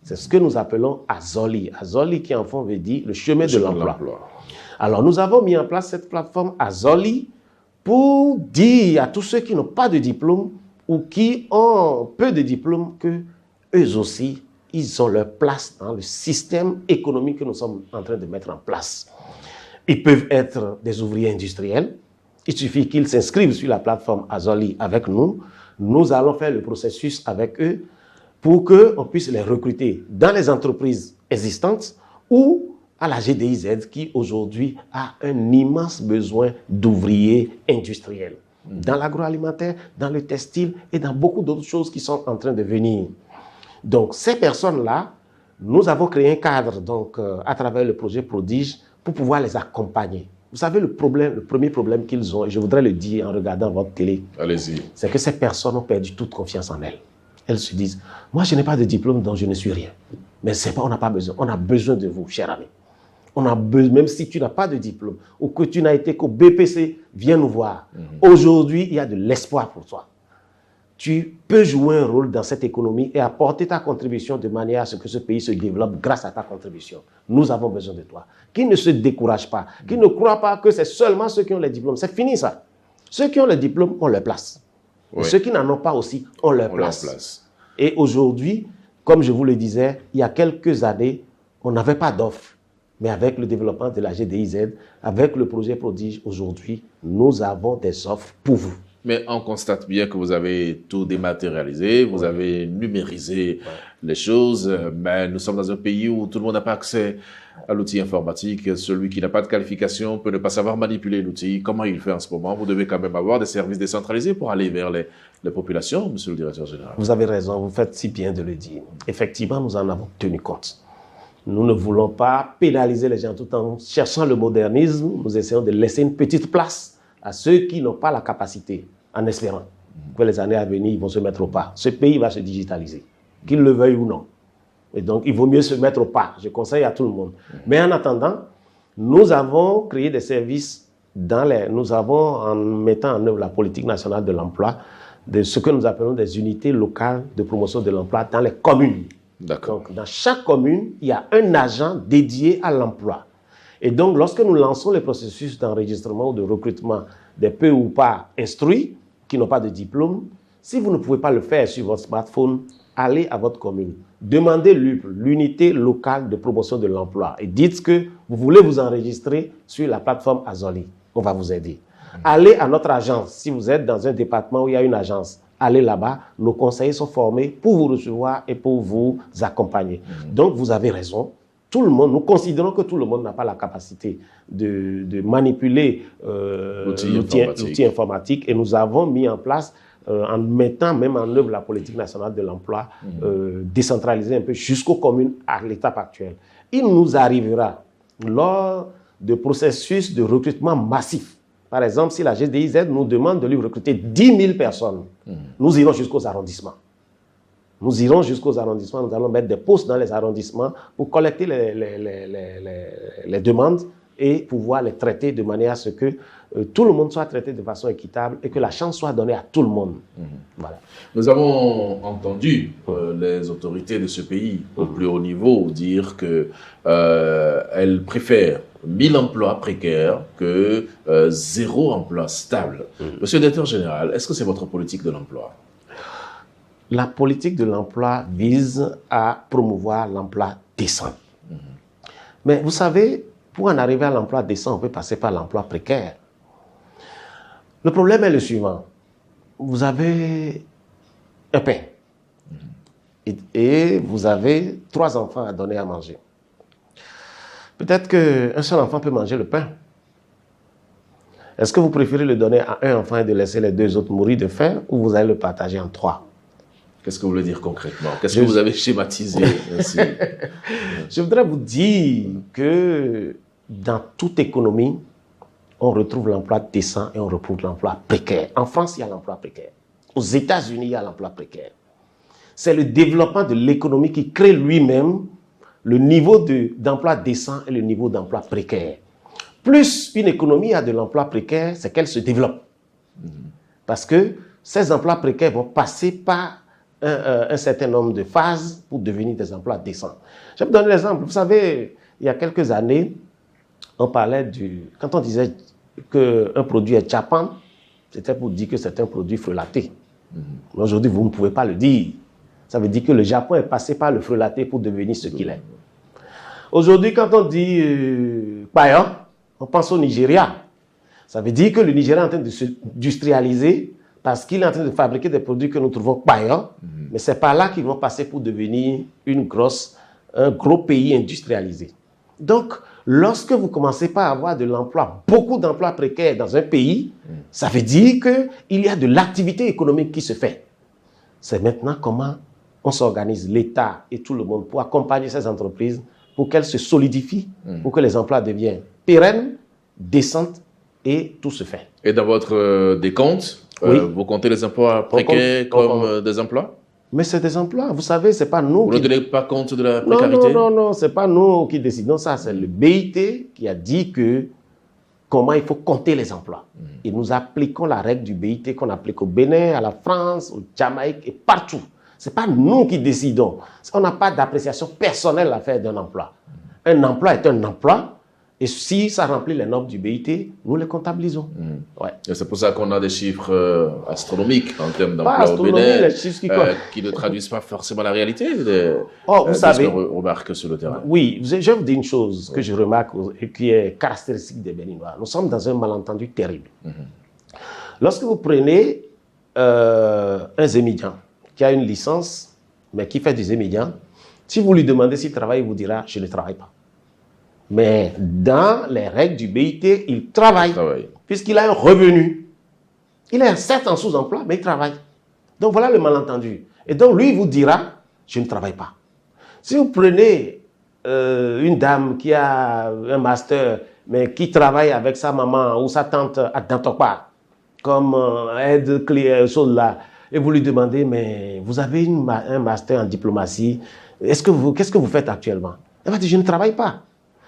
C'est ce que nous appelons Azoli. Azoli qui en fond veut dire le chemin de l'emploi. Alors nous avons mis en place cette plateforme Azoli pour dire à tous ceux qui n'ont pas de diplôme ou qui ont peu de diplômes que eux aussi, ils ont leur place dans le système économique que nous sommes en train de mettre en place. Ils peuvent être des ouvriers industriels. Il suffit qu'ils s'inscrivent sur la plateforme Azoli avec nous. Nous allons faire le processus avec eux pour qu'on puisse les recruter dans les entreprises existantes ou à la GDIZ qui aujourd'hui a un immense besoin d'ouvriers industriels. Dans l'agroalimentaire, dans le textile et dans beaucoup d'autres choses qui sont en train de venir. Donc, ces personnes-là, nous avons créé un cadre donc, à travers le projet Prodige pour pouvoir les accompagner. Vous savez, le premier problème qu'ils ont, et je voudrais le dire en regardant votre télé, c'est que ces personnes ont perdu toute confiance en elles. Elles se disent, moi je n'ai pas de diplôme donc je ne suis rien. Mais c'est pas, on n'a pas besoin, on a besoin de vous, cher ami. On a besoin, même si tu n'as pas de diplôme ou que tu n'as été qu'au BPC, viens nous voir. Aujourd'hui, il y a de l'espoir pour toi. Tu peux jouer un rôle dans cette économie et apporter ta contribution de manière à ce que ce pays se développe grâce à ta contribution. Nous avons besoin de toi. Qui ne se décourage pas, qui ne croit pas que c'est seulement ceux qui ont les diplômes. C'est fini ça. Ceux qui ont les diplômes ont leur place. Oui. Ceux qui n'en ont pas aussi ont leur place. Et aujourd'hui, comme je vous le disais, il y a quelques années, on n'avait pas d'offres. Mais avec le développement de la GDIZ, avec le projet Prodige, aujourd'hui, nous avons des offres pour vous. Mais on constate bien que vous avez tout dématérialisé, vous avez numérisé les choses, mais nous sommes dans un pays où tout le monde n'a pas accès à l'outil informatique. Celui qui n'a pas de qualification peut ne pas savoir manipuler l'outil. Comment il fait en ce moment? Vous devez quand même avoir des services décentralisés pour aller vers les populations, monsieur le directeur général. Vous avez raison, vous faites si bien de le dire. Effectivement, nous en avons tenu compte. Nous ne voulons pas pénaliser les gens tout en cherchant le modernisme. Nous essayons de laisser une petite place à ceux qui n'ont pas la capacité, en espérant que les années à venir, ils vont se mettre au pas. Ce pays va se digitaliser, qu'ils le veuillent ou non. Et donc, il vaut mieux se mettre au pas. Je conseille à tout le monde. Mais en attendant, nous avons créé des services nous avons, en mettant en œuvre la politique nationale de l'emploi, de ce que nous appelons des unités locales de promotion de l'emploi dans les communes. Donc, dans chaque commune, il y a un agent dédié à l'emploi. Et donc, lorsque nous lançons les processus d'enregistrement ou de recrutement des peu ou pas instruits, qui n'ont pas de diplôme, si vous ne pouvez pas le faire sur votre smartphone, allez à votre commune. Demandez l'UPL, l'unité locale de promotion de l'emploi, et dites que vous voulez vous enregistrer sur la plateforme Azoli. On va vous aider. Allez à notre agence. Si vous êtes dans un département où il y a une agence, allez là-bas. Nos conseillers sont formés pour vous recevoir et pour vous accompagner. Donc, vous avez raison. Tout le monde, nous considérons que tout le monde n'a pas la capacité de manipuler l'outil informatique, et nous avons mis en place, en mettant même en œuvre la politique nationale de l'emploi, décentralisée un peu jusqu'aux communes à l'étape actuelle. Il nous arrivera, lors de processus de recrutement massif, par exemple, si la GDIZ nous demande de lui recruter 10 000 personnes, nous irons jusqu'aux arrondissements. Nous irons jusqu'aux arrondissements, nous allons mettre des postes dans les arrondissements pour collecter les demandes et pouvoir les traiter de manière à ce que tout le monde soit traité de façon équitable et que la chance soit donnée à tout le monde. Voilà. Nous avons entendu les autorités de ce pays au plus haut niveau dire qu'elles préfèrent 1000 emplois précaires que 0 emploi stable. Monsieur le directeur général, est-ce que c'est votre politique de l'emploi? La politique de l'emploi vise à promouvoir l'emploi décent. Mais vous savez, pour en arriver à l'emploi décent, on peut passer par l'emploi précaire. Le problème est le suivant. Vous avez un pain et vous avez 3 enfants à donner à manger. Peut-être qu'un seul enfant peut manger le pain. Est-ce que vous préférez le donner à un enfant et de laisser les 2 autres mourir de faim, ou vous allez le partager en 3? Qu'est-ce que vous voulez dire concrètement? Qu'est-ce que vous avez schématisé ainsi? Je voudrais vous dire que dans toute économie, on retrouve l'emploi décent et on retrouve l'emploi précaire. En France, il y a l'emploi précaire. Aux États-Unis, il y a l'emploi précaire. C'est le développement de l'économie qui crée lui-même le niveau d'emploi décent et le niveau d'emploi précaire. Plus une économie a de l'emploi précaire, c'est qu'elle se développe. Parce que ces emplois précaires vont passer par un certain nombre de phases pour devenir des emplois décents. Je vais vous donner l'exemple. Vous savez, il y a quelques années, on parlait quand on disait qu'un produit est Japan, c'était pour dire que c'est un produit frelaté. Aujourd'hui, vous ne pouvez pas le dire. Ça veut dire que le Japon est passé par le frelaté pour devenir ce qu'il est. Aujourd'hui, quand on dit Paya, on pense au Nigeria. Ça veut dire que le Nigeria est en train de s'industrialiser parce qu'il est en train de fabriquer des produits que nous trouvons Paya, mais c'est par là qu'ils vont passer pour devenir un gros pays industrialisé. Donc, lorsque vous commencez par avoir de l'emploi, beaucoup d'emplois précaires dans un pays, ça veut dire qu'il y a de l'activité économique qui se fait. C'est maintenant comment on s'organise, l'État et tout le monde, pour accompagner ces entreprises, pour qu'elles se solidifient, pour que les emplois deviennent pérennes, décentes, et tout se fait. Et dans votre décompte, vous comptez les emplois précaires comme des emplois? Mais c'est des emplois. Vous savez, c'est pas nous Vous ne tenez pas compte de la précarité? Non, c'est pas nous qui décidons ça. C'est le BIT qui a dit comment il faut compter les emplois. Et nous appliquons la règle du BIT qu'on applique au Bénin, à la France, au Jamaïque et partout. C'est pas nous qui décidons. On n'a pas d'appréciation personnelle à faire d'un emploi. Un emploi est un emploi. Et si ça remplit les normes du BIT, nous les comptabilisons. Ouais. Et c'est pour ça qu'on a des chiffres astronomiques en termes d'emploi au Bénin, qui ne traduisent pas forcément la réalité vous savez, ce qu'on remarque sur le terrain. Oui, je vais vous dire une chose que je remarque et qui est caractéristique des Béninois. Nous sommes dans un malentendu terrible. Lorsque vous prenez un Zémidian qui a une licence, mais qui fait du Zémidian, si vous lui demandez s'il travaille, il vous dira « je ne travaille pas ». Mais dans les règles du BIT, il travaille, puisqu'il a un revenu. Il est certes en sous-emploi, mais il travaille. Donc voilà le malentendu. Et donc lui, il vous dira, je ne travaille pas. Si vous prenez une dame qui a un master, mais qui travaille avec sa maman ou sa tante à Dantokpa, comme aide clé là, et vous lui demandez, mais vous avez un master en diplomatie, qu'est-ce que vous faites actuellement? Elle va dire, je ne travaille pas.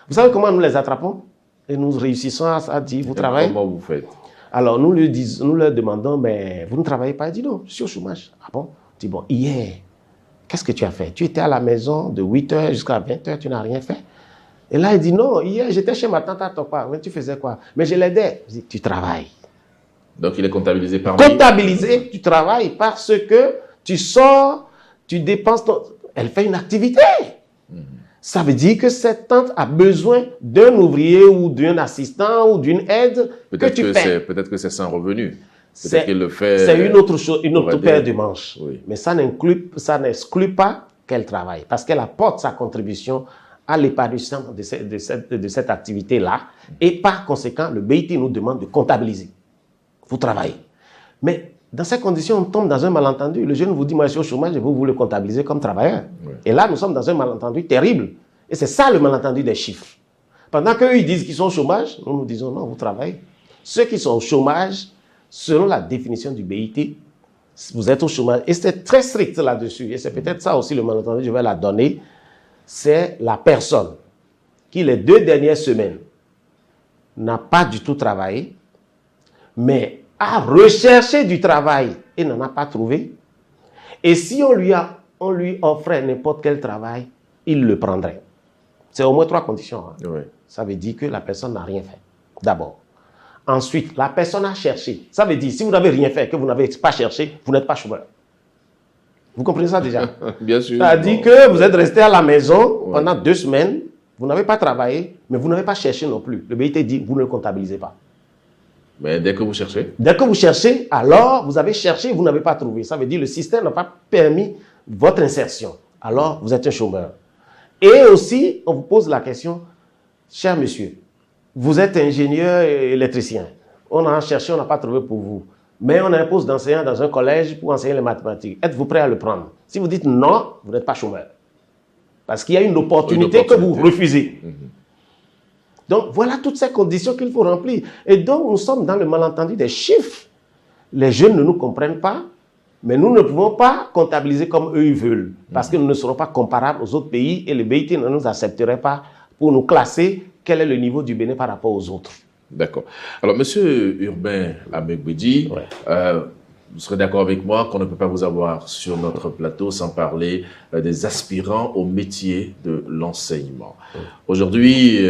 Vous savez comment nous les attrapons? Et nous réussissons à dire, vous travaillez? Comment vous faites? Alors, nous leur demandons, mais vous ne travaillez pas? Elle dit, non, je suis au chômage. Ah bon? Je dis, bon, hier, qu'est-ce que tu as fait? Tu étais à la maison de 8h jusqu'à 20h, tu n'as rien fait? Et là, il dit, non, hier, j'étais chez ma tante à Tokwa. Mais tu faisais quoi? Mais je l'aidais. Je dis, tu travailles. Donc, il est comptabilisé par lui. Comptabilisé, tu travailles parce que tu sors, tu dépenses. Elle fait une activité. Ça veut dire que cette tante a besoin d'un ouvrier ou d'un assistant ou d'une aide que tu paies. Peut-être que c'est sans revenu. Peut-être qu'il le fait. C'est une autre chose, une autre paire de manches. Oui. Mais ça n'exclut pas qu'elle travaille parce qu'elle apporte sa contribution à l'épanouissement de cette activité-là. Et par conséquent, le BIT nous demande de comptabiliser. Vous travaillez. Mais dans ces conditions, on tombe dans un malentendu. Le jeune vous dit, moi je suis au chômage et vous le comptabilisez comme travailleur. Oui. Et là, nous sommes dans un malentendu terrible. Et c'est ça le malentendu des chiffres. Pendant qu'eux, ils disent qu'ils sont au chômage, nous disons, non, vous travaillez. Ceux qui sont au chômage, selon la définition du BIT, vous êtes au chômage. Et c'est très strict là-dessus. Et c'est peut-être ça aussi le malentendu, je vais la donner. C'est la personne qui, les 2 dernières semaines, n'a pas du tout travaillé, mais a recherché du travail et n'en a pas trouvé. Et si on lui offrait n'importe quel travail, il le prendrait. C'est au moins 3 conditions. Hein. Oui. Ça veut dire que la personne n'a rien fait. D'abord. Ensuite, la personne a cherché. Ça veut dire, si vous n'avez rien fait, que vous n'avez pas cherché, vous n'êtes pas chômeur. Vous comprenez ça déjà? Bien sûr. Ça dit que vous êtes resté à la maison pendant 2 semaines, vous n'avez pas travaillé, mais vous n'avez pas cherché non plus. Le BIT dit, vous ne le comptabilisez pas. Mais dès que vous cherchez? Dès que vous cherchez, alors vous avez cherché, vous n'avez pas trouvé. Ça veut dire que le système n'a pas permis votre insertion. Alors, vous êtes un chômeur. Et aussi, on vous pose la question, cher monsieur, vous êtes ingénieur et électricien. On a cherché, on n'a pas trouvé pour vous. Mais on impose d'enseigner dans un collège pour enseigner les mathématiques. Êtes-vous prêt à le prendre? Si vous dites non, vous n'êtes pas chômeur. Parce qu'il y a une opportunité que vous refusez. Donc, voilà toutes ces conditions qu'il faut remplir. Et donc, nous sommes dans le malentendu des chiffres. Les jeunes ne nous comprennent pas, mais nous ne pouvons pas comptabiliser comme eux ils veulent. Parce que nous ne serons pas comparables aux autres pays et le BIT ne nous accepterait pas pour nous classer quel est le niveau du Bénin par rapport aux autres. D'accord. Alors, Monsieur Urbain Amegbedi, vous serez d'accord avec moi qu'on ne peut pas vous avoir sur notre plateau sans parler des aspirants au métier de l'enseignement. Aujourd'hui,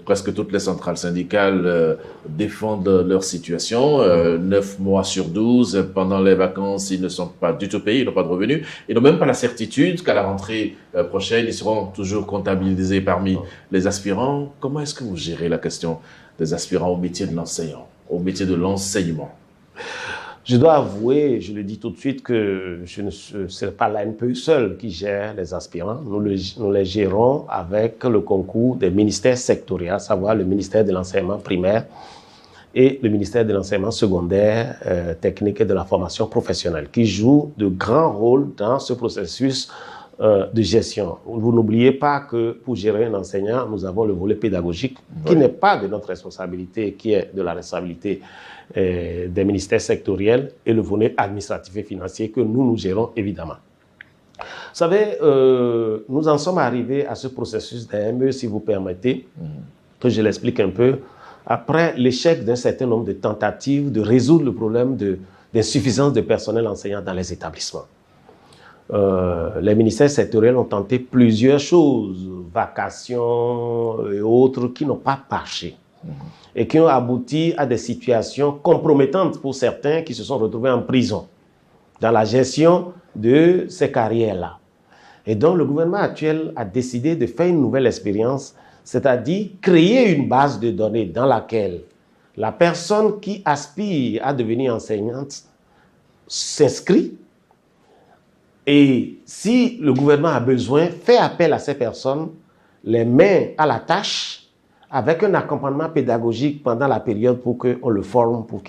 presque toutes les centrales syndicales défendent leur situation. 9 mois sur 12, pendant les vacances, ils ne sont pas du tout payés, ils n'ont pas de revenus. Ils n'ont même pas la certitude qu'à la rentrée prochaine, ils seront toujours comptabilisés parmi les aspirants. Comment est-ce que vous gérez la question des aspirants au métier de l'enseignant, au métier de l'enseignement? Je dois avouer, je le dis tout de suite, que je ne serai pas l'ANPE seul qui gère les aspirants. Nous les gérons avec le concours des ministères sectoriels, à savoir le ministère de l'enseignement primaire et le ministère de l'enseignement secondaire, technique et de la formation professionnelle, qui jouent de grands rôles dans ce processus de gestion. Vous n'oubliez pas que pour gérer un enseignant, nous avons le volet pédagogique qui n'est pas de notre responsabilité, qui est de la responsabilité des ministères sectoriels et le volet administratif et financier que nous gérons évidemment. Vous savez, nous en sommes arrivés à ce processus d'AME, si vous permettez, que je l'explique un peu, après l'échec d'un certain nombre de tentatives de résoudre le problème d'insuffisance de personnel enseignant dans les établissements. Les ministères sectoriels ont tenté plusieurs choses, vacations et autres, qui n'ont pas marché et qui ont abouti à des situations compromettantes pour certains qui se sont retrouvés en prison dans la gestion de ces carrières-là. Et donc, le gouvernement actuel a décidé de faire une nouvelle expérience, c'est-à-dire créer une base de données dans laquelle la personne qui aspire à devenir enseignante s'inscrit. Et si le gouvernement a besoin, fait appel à ces personnes, les met à la tâche avec un accompagnement pédagogique pendant la période pour qu'on le forme, pour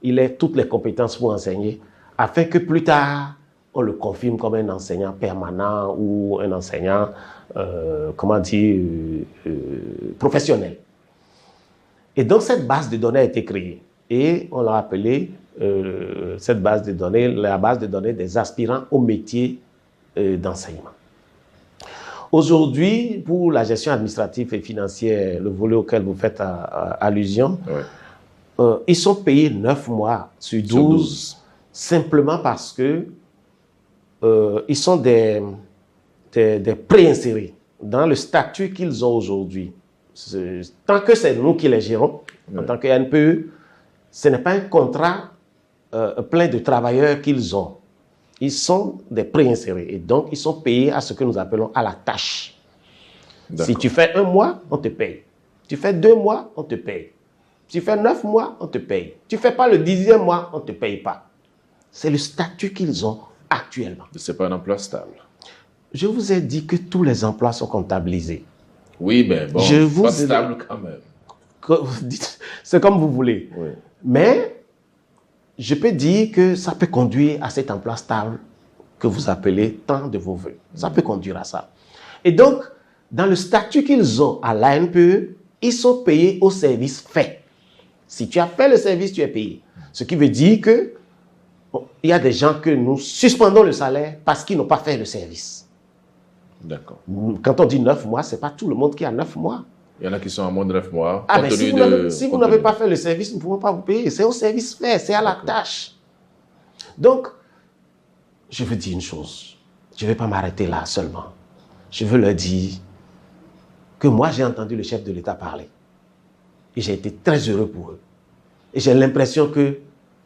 il ait toutes les compétences pour enseigner, afin que plus tard, on le confirme comme un enseignant permanent ou un enseignant, professionnel. Et donc, cette base de données a été créée. Et on l'a appelée, cette base de données, la base de données des aspirants au métier d'enseignement. Aujourd'hui, pour la gestion administrative et financière, le volet auquel vous faites allusion, ils sont payés 9 mois sur 12, simplement parce que ils sont des préinsérés. dans le statut qu'ils ont aujourd'hui, tant que c'est nous qui les gérons, en tant que NPE, ce n'est pas un contrat plein de travailleurs qu'ils ont. Ils sont des préinsérés et donc ils sont payés à ce que nous appelons à la tâche. Si tu fais 1 mois, on te paye. Tu fais 2 mois, on te paye. Tu fais 9 mois, on te paye. Tu ne fais pas le 10e mois, on ne te paye pas. C'est le statut qu'ils ont actuellement. Ce n'est pas un emploi stable. Je vous ai dit que tous les emplois sont comptabilisés. Oui, mais bon, pas stable quand même. C'est comme vous voulez. Oui. Mais je peux dire que ça peut conduire à cet emploi stable que vous appelez tant de vos voeux. Ça peut conduire à ça. Et donc, dans le statut qu'ils ont à l'ANPE, ils sont payés au service fait. Si tu as fait le service, tu es payé. Ce qui veut dire que il y a des gens que nous suspendons le salaire parce qu'ils n'ont pas fait le service. D'accord. Quand on dit 9 mois, ce n'est pas tout le monde qui a 9 mois. Il y en a qui sont à moins de 9 mois. Ah, mais si vous n'avez pas fait le service, nous ne pouvons pas vous payer. C'est au service fait, c'est à la tâche. Donc, je veux dire une chose. Je ne vais pas m'arrêter là seulement. Je veux leur dire que moi, j'ai entendu le chef de l'État parler. Et j'ai été très heureux pour eux. Et j'ai l'impression que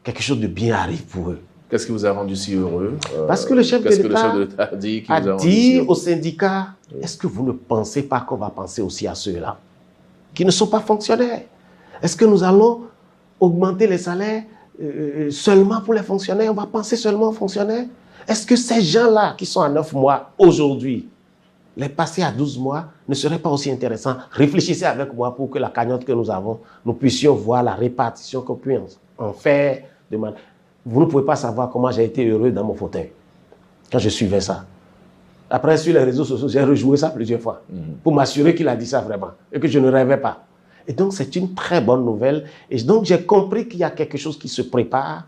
quelque chose de bien arrive pour eux. Qu'est-ce qui vous a rendu si heureux? Parce que le chef de l'État a dit aux syndicats, est-ce que vous ne pensez pas qu'on va penser aussi à ceux-là qui ne sont pas fonctionnaires? Est-ce que nous allons augmenter les salaires seulement pour les fonctionnaires? On va penser seulement aux fonctionnaires? Est-ce que ces gens-là qui sont à 9 mois aujourd'hui, les passer à 12 mois ne serait pas aussi intéressant? Réfléchissez avec moi pour que la cagnotte que nous avons, nous puissions voir la répartition qu'on puisse en faire de manière... Vous ne pouvez pas savoir comment j'ai été heureux dans mon fauteuil quand je suivais ça. Après, sur les réseaux sociaux, j'ai rejoué ça plusieurs fois pour m'assurer qu'il a dit ça vraiment et que je ne rêvais pas. Et donc, c'est une très bonne nouvelle. Et donc, j'ai compris qu'il y a quelque chose qui se prépare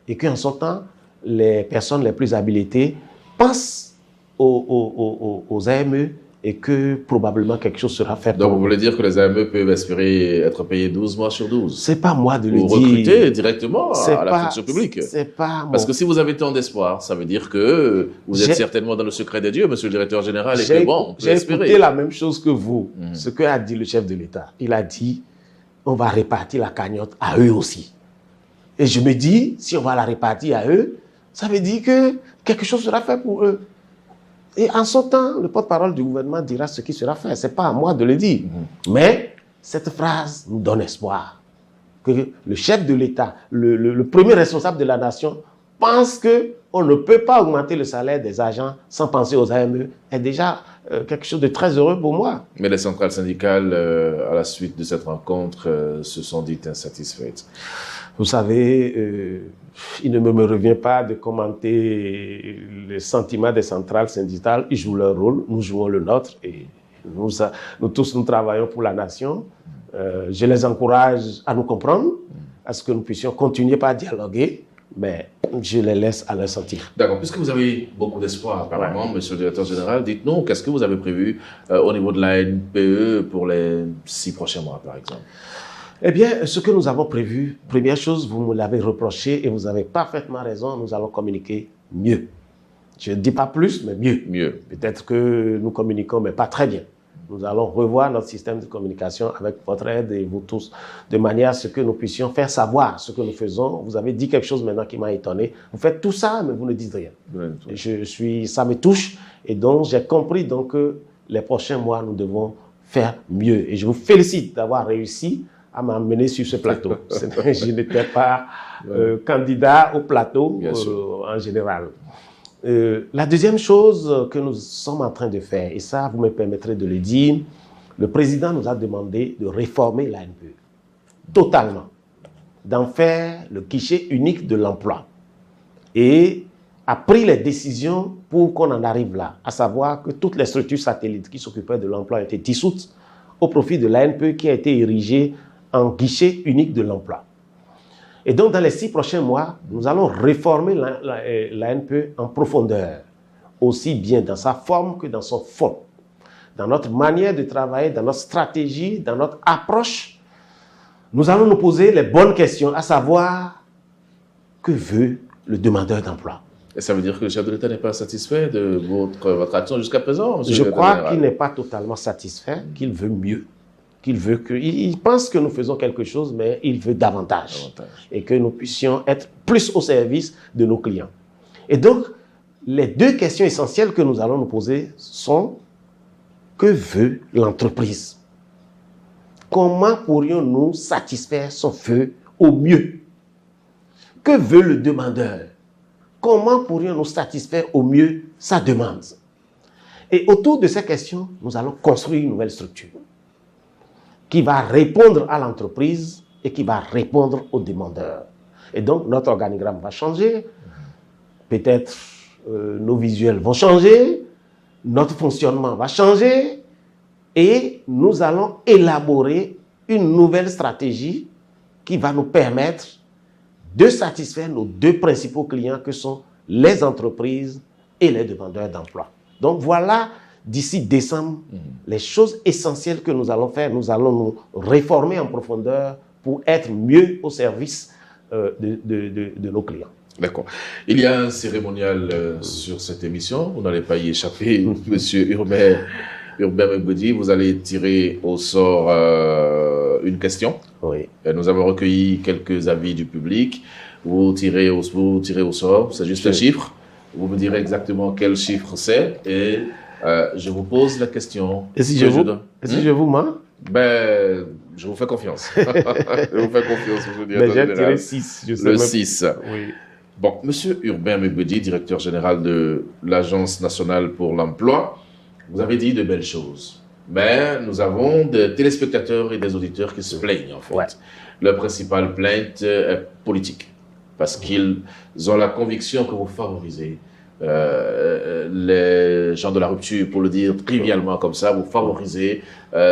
et qu'en son temps, les personnes les plus habilitées pensent aux AME et que probablement quelque chose sera fait. Donc, vous voulez dire que les AME peuvent espérer être payés 12 mois sur 12? C'est pas moi de le dire. Ou recruter directement à la fonction publique. C'est pas Parce que si vous avez tant d'espoir, ça veut dire que vous êtes certainement dans le secret des dieux, monsieur le directeur général, et que bon, on peut espérer. J'ai écouté la même chose que vous, ce qu'a dit le chef de l'État. Il a dit, on va répartir la cagnotte à eux aussi. Et je me dis, si on va la répartir à eux, ça veut dire que quelque chose sera fait pour eux. Et en son temps, le porte-parole du gouvernement dira ce qui sera fait. Ce n'est pas à moi de le dire. Mais cette phrase nous donne espoir. Que le chef de l'État, le premier responsable de la nation, pense qu'on ne peut pas augmenter le salaire des agents sans penser aux AME est déjà quelque chose de très heureux pour moi. Mais les centrales syndicales, à la suite de cette rencontre, se sont dites insatisfaites. Vous savez, il ne me revient pas de commenter les sentiments des centrales syndicales. Ils jouent leur rôle, nous jouons le nôtre et nous tous, nous travaillons pour la nation. Je les encourage à nous comprendre, à ce que nous puissions continuer par dialoguer, mais je les laisse à leur sentir. D'accord. Puisque vous avez beaucoup d'espoir, apparemment, monsieur le directeur général, dites-nous, qu'est-ce que vous avez prévu au niveau de la NPE pour les 6 prochains mois, par exemple? Eh bien, ce que nous avons prévu, première chose, vous me l'avez reproché et vous avez parfaitement raison, nous allons communiquer mieux. Je ne dis pas plus, mais mieux. Mieux. Peut-être que nous communiquons, mais pas très bien. Nous allons revoir notre système de communication avec votre aide et vous tous, de manière à ce que nous puissions faire savoir ce que nous faisons. Vous avez dit quelque chose maintenant qui m'a étonné. Vous faites tout ça, mais vous ne dites rien. Ça me touche et donc j'ai compris donc, que les prochains mois, nous devons faire mieux. Et je vous félicite d'avoir réussi à m'emmener sur ce plateau. Je n'étais pas candidat au plateau en général. La deuxième chose que nous sommes en train de faire, et ça vous me permettrez de le dire, le président nous a demandé de réformer l'ANPE totalement, d'en faire le guichet unique de l'emploi et a pris les décisions pour qu'on en arrive là, à savoir que toutes les structures satellites qui s'occupaient de l'emploi ont été dissoutes au profit de l'ANPE qui a été érigée en guichet unique de l'emploi. Et donc, dans les 6 prochains mois, nous allons réformer l'ANPE en profondeur, aussi bien dans sa forme que dans son fond, dans notre manière de travailler, dans notre stratégie, dans notre approche. Nous allons nous poser les bonnes questions, à savoir, que veut le demandeur d'emploi? Et ça veut dire que le chef de l'État n'est pas satisfait de votre action jusqu'à présent, monsieur Je le crois général? qu'il n'est pas totalement satisfait, qu'il veut mieux, il pense que nous faisons quelque chose, mais il veut davantage. Et que nous puissions être plus au service de nos clients. Et donc, les deux questions essentielles que nous allons nous poser sont: que veut l'entreprise? Comment pourrions-nous satisfaire son vœu au mieux? Que veut le demandeur? Comment pourrions-nous satisfaire au mieux sa demande? Et autour de ces questions, nous allons construire une nouvelle structure qui va répondre à l'entreprise et qui va répondre aux demandeurs. Et donc, notre organigramme va changer. Peut-être nos visuels vont changer. Notre fonctionnement va changer. Et nous allons élaborer une nouvelle stratégie qui va nous permettre de satisfaire nos deux principaux clients que sont les entreprises et les demandeurs d'emploi. Donc voilà, d'ici décembre, les choses essentielles que nous allons faire. Nous allons nous réformer en profondeur pour être mieux au service de nos clients. D'accord. Il y a un cérémonial sur cette émission. Vous n'allez pas y échapper, monsieur Urbain Mbedi. Vous allez tirer au sort une question. Oui. Nous avons recueilli quelques avis du public. Vous tirez au sort, c'est juste un chiffre. Vous me direz exactement quel chiffre c'est et je vous pose la question. Et si je vous mens? Ben, je vous fais confiance. Je vous fais confiance. Mais j'ai tiré 6. Le 6. Oui. Bon, monsieur Urbain Mbedi, directeur général de l'Agence nationale pour l'emploi, vous avez dit de belles choses. Mais nous avons des téléspectateurs et des auditeurs qui se plaignent, en fait. Ouais. Leur principale plainte est politique. Parce qu'ils ont la conviction que vous favorisez les gens de la rupture, pour le dire trivialement comme ça, vous favorisez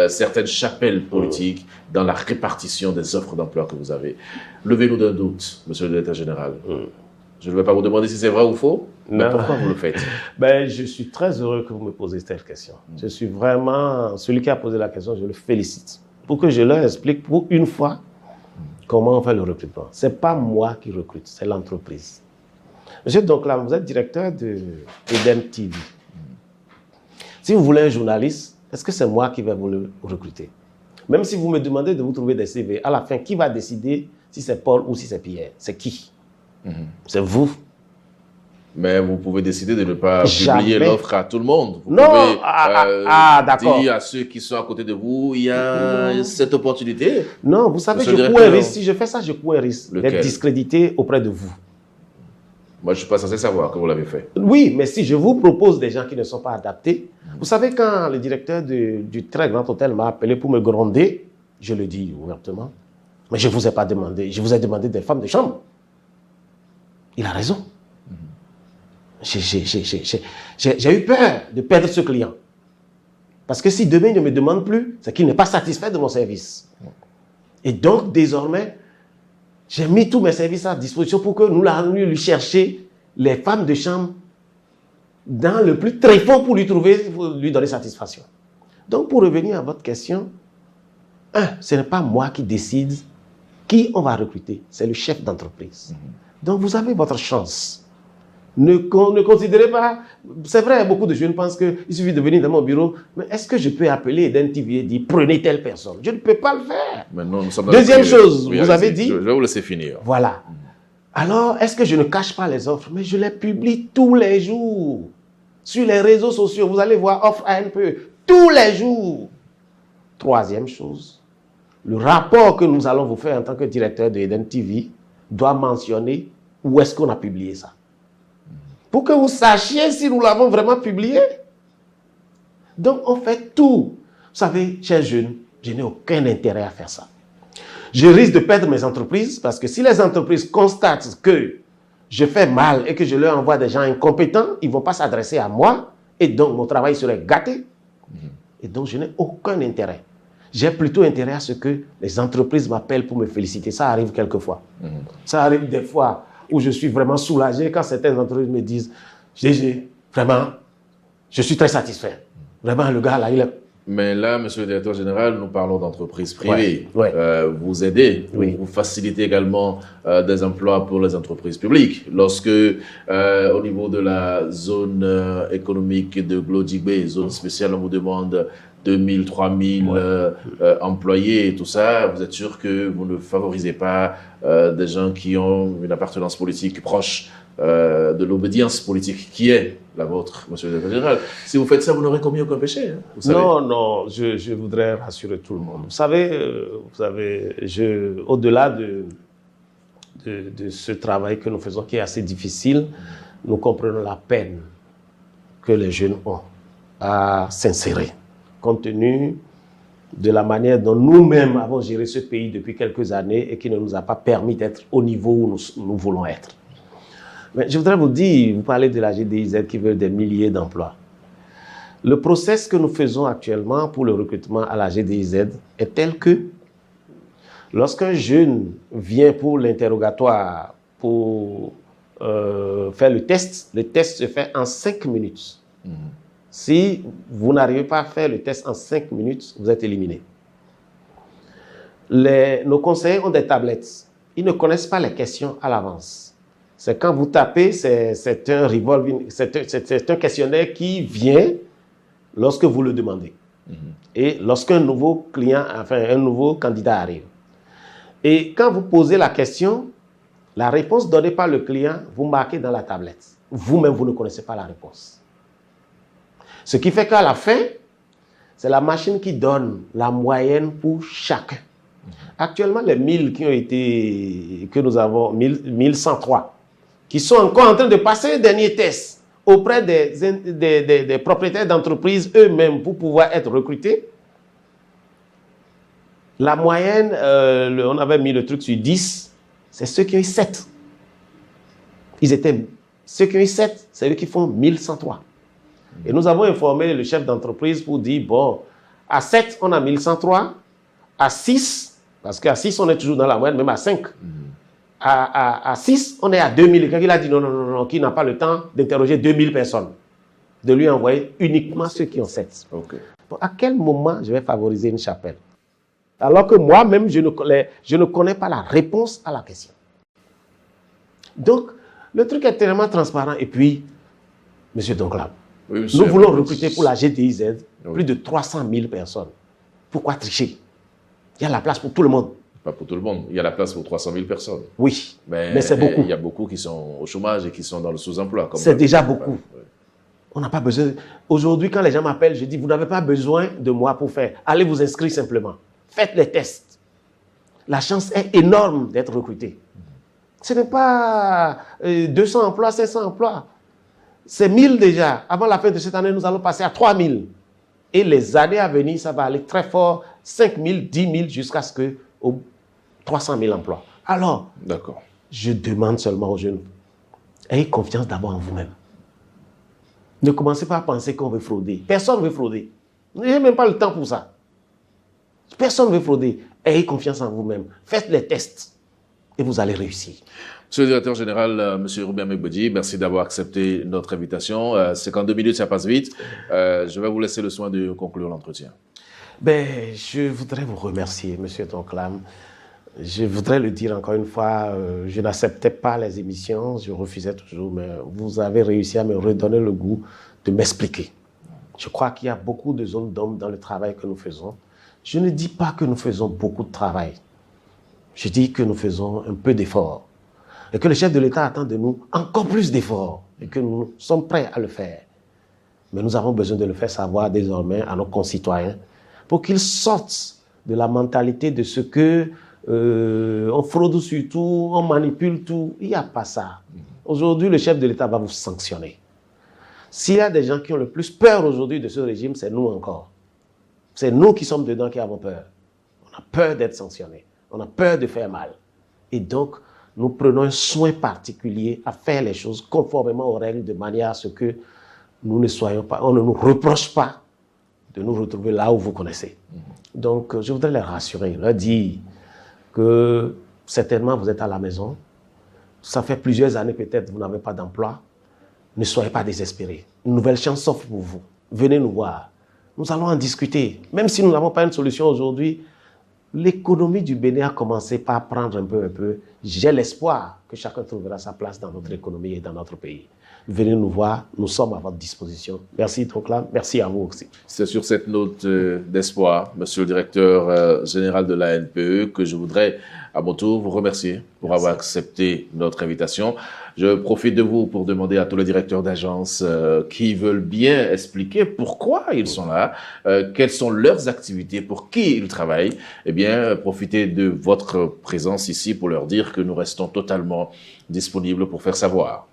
certaines chapelles politiques dans la répartition des offres d'emploi que vous avez. Levez-nous d'un doute, monsieur le directeur général. Je ne vais pas vous demander si c'est vrai ou faux, mais pourquoi vous le faites? Ben, je suis très heureux que vous me posiez cette question. Je suis vraiment, celui qui a posé la question, je le félicite. Pour que je leur explique pour une fois comment on fait le recrutement. Ce n'est pas moi qui recrute, c'est l'entreprise. Monsieur Donclam, vous êtes directeur de Eden TV. Si vous voulez un journaliste, est-ce que c'est moi qui vais vous le recruter? Même si vous me demandez de vous trouver des CV, à la fin, qui va décider si c'est Paul ou si c'est Pierre? C'est qui? C'est vous. Mais vous pouvez décider de ne pas publier l'offre à tout le monde. Vous non, pouvez d'accord. dire à ceux qui sont à côté de vous, il y a cette opportunité. Non, vous savez, je cours un risque. Si je fais ça, je cours un risque d'être discrédité auprès de vous. Moi, je ne suis pas censé savoir que vous l'avez fait. Oui, mais si je vous propose des gens qui ne sont pas adaptés, vous savez, quand le directeur du très grand hôtel m'a appelé pour me gronder, je le dis ouvertement, mais je ne vous ai pas demandé, je vous ai demandé des femmes de chambre. Il a raison. J'ai eu peur de perdre ce client. Parce que si demain il ne me demande plus, c'est qu'il n'est pas satisfait de mon service. Et donc, désormais, j'ai mis tous mes services à disposition pour que nous allions lui chercher les femmes de chambre dans le plus tréfonds pour lui donner satisfaction. Donc, pour revenir à votre question, ce n'est pas moi qui décide qui on va recruter, c'est le chef d'entreprise. Donc, vous avez votre chance. Ne considérez pas... C'est vrai, beaucoup de jeunes pensent qu'il suffit de venir dans mon bureau, mais est-ce que je peux appeler Eden TV et dire prenez telle personne? Je ne peux pas le faire. Maintenant, nous sommes dans Deuxième chose, vous avez dit... Je vais vous laisser finir. Voilà. Alors, est-ce que je ne cache pas les offres? Mais je les publie tous les jours. Sur les réseaux sociaux, vous allez voir offre ANPE tous les jours. Troisième chose, le rapport que nous allons vous faire en tant que directeur de Eden TV doit mentionner où est-ce qu'on a publié ça. Pour que vous sachiez si nous l'avons vraiment publié. Donc, on fait tout. Vous savez, chers jeunes, je n'ai aucun intérêt à faire ça. Je risque de perdre mes entreprises parce que si les entreprises constatent que je fais mal et que je leur envoie des gens incompétents, ils ne vont pas s'adresser à moi et donc mon travail serait gâté. Et donc, je n'ai aucun intérêt. J'ai plutôt intérêt à ce que les entreprises m'appellent pour me féliciter. Ça arrive quelquefois. Ça arrive des fois où je suis vraiment soulagé quand certaines entreprises me disent « GG, vraiment, je suis très satisfait. Vraiment, le gars là, Mais là, monsieur le directeur général, nous parlons d'entreprises privées. Ouais. Vous aidez, Oui. vous facilitez également des emplois pour les entreprises publiques. Lorsque, au niveau de la zone économique de Glodjibé, zone spéciale, on vous demande 2000, 3000 employés et tout ça, vous êtes sûr que vous ne favorisez pas des gens qui ont une appartenance politique proche de l'obédience politique qui est la vôtre, monsieur le directeur général. Si vous faites ça, vous n'aurez commis aucun péché. Hein, vous savez. Non, je voudrais rassurer tout le monde. Vous savez, au-delà de ce travail que nous faisons, qui est assez difficile, nous comprenons la peine que les jeunes ont à s'insérer, compte tenu de la manière dont nous-mêmes avons géré ce pays depuis quelques années et qui ne nous a pas permis d'être au niveau où nous voulons être. Mais je voudrais vous dire, vous parlez de la GDIZ qui veut des milliers d'emplois. Le process que nous faisons actuellement pour le recrutement à la GDIZ est tel que lorsqu'un jeune vient pour l'interrogatoire pour faire le test se fait en 5 minutes. Si vous n'arrivez pas à faire le test en 5 minutes, vous êtes éliminé. Nos conseillers ont des tablettes. Ils ne connaissent pas les questions à l'avance. C'est quand vous tapez, c'est un questionnaire qui vient lorsque vous le demandez. Et lorsqu'un nouveau client, enfin un nouveau candidat arrive. Et quand vous posez la question, la réponse donnée par le client, vous marquez dans la tablette. Vous-même, vous ne connaissez pas la réponse. Ce qui fait qu'à la fin, c'est la machine qui donne la moyenne pour chacun. Actuellement, les 1000 que nous avons, 1103, qui sont encore en train de passer le dernier test auprès des propriétaires d'entreprises eux-mêmes pour pouvoir être recrutés. La moyenne, on avait mis le truc sur 10, c'est ceux qui ont eu 7. Ceux qui ont eu 7, c'est eux qui font 1103. Et nous avons informé le chef d'entreprise pour dire, bon, à 7, on a 1103, à 6, parce qu'à 6, on est toujours dans la moyenne, même à 5. À 6, on est à 2000. Et quand il a dit non, qui n'a pas le temps d'interroger 2000 personnes, de lui envoyer uniquement ceux qui ont 7. Okay. Bon, à quel moment je vais favoriser une chapelle? Alors que moi-même, je ne connais pas la réponse à la question. Donc, le truc est tellement transparent. Et puis, monsieur Donclam, oui, monsieur, nous voulons recruter pour la GDIZ plus de 300 000 personnes. Pourquoi tricher? Il y a la place pour tout le monde. Pas pour tout le monde. Il y a la place pour 300 000 personnes. Oui, mais c'est beaucoup. Il y a beaucoup qui sont au chômage et qui sont dans le sous-emploi. C'est déjà beaucoup. Ouais. On n'a pas besoin. Aujourd'hui, quand les gens m'appellent, je dis, vous n'avez pas besoin de moi pour faire. Allez vous inscrire simplement. Faites les tests. La chance est énorme d'être recruté. Ce n'est pas 200 emplois, 500 emplois. C'est 1000 déjà. Avant la fin de cette année, nous allons passer à 3000. Et les années à venir, ça va aller très fort. 5000, 10 000 jusqu'à ce que 300 000 emplois. Alors, je demande seulement aux jeunes, ayez confiance d'abord en vous-même. Ne commencez pas à penser qu'on veut frauder. Personne ne veut frauder. Vous n'avez même pas le temps pour ça. Personne ne veut frauder. Ayez confiance en vous-même. Faites les tests et vous allez réussir. Monsieur le directeur général, monsieur Robert Megbodji, merci d'avoir accepté notre invitation. 52 minutes, ça passe vite. Je vais vous laisser le soin de conclure l'entretien. Je voudrais vous remercier, monsieur Donclam. Je voudrais le dire encore une fois, je n'acceptais pas les émissions, je refusais toujours, mais vous avez réussi à me redonner le goût de m'expliquer. Je crois qu'il y a beaucoup de zones d'ombre dans le travail que nous faisons. Je ne dis pas que nous faisons beaucoup de travail. Je dis que nous faisons un peu d'efforts. Et que le chef de l'État attend de nous encore plus d'efforts. Et que nous sommes prêts à le faire. Mais nous avons besoin de le faire savoir désormais à nos concitoyens pour qu'ils sortent de la mentalité de ce que on fraude sur tout, on manipule tout. Il n'y a pas ça. Aujourd'hui, le chef de l'État va vous sanctionner. S'il y a des gens qui ont le plus peur aujourd'hui de ce régime, c'est nous encore. C'est nous qui sommes dedans qui avons peur. On a peur d'être sanctionnés. On a peur de faire mal. Et donc, nous prenons un soin particulier à faire les choses conformément aux règles de manière à ce que nous ne soyons pas, on ne nous reproche pas de nous retrouver là où vous connaissez. Donc, je voudrais les rassurer, leur dire que certainement vous êtes à la maison. Ça fait plusieurs années peut-être vous n'avez pas d'emploi. Ne soyez pas désespérés. Une nouvelle chance s'offre pour vous. Venez nous voir. nous allons en discuter. Même si nous n'avons pas une solution aujourd'hui, l'économie du Bénin a commencé par prendre un peu. J'ai l'espoir que chacun trouvera sa place dans notre économie et dans notre pays. Venez nous voir, nous sommes à votre disposition. Merci Troclam, merci à vous aussi. C'est sur cette note d'espoir, monsieur le directeur général de l'ANPE, que je voudrais à mon tour vous remercier pour avoir accepté notre invitation. Je profite de vous pour demander à tous les directeurs d'agences qui veulent bien expliquer pourquoi ils sont là, quelles sont leurs activités, pour qui ils travaillent. Eh bien, profitez de votre présence ici pour leur dire que nous restons totalement disponibles pour faire savoir.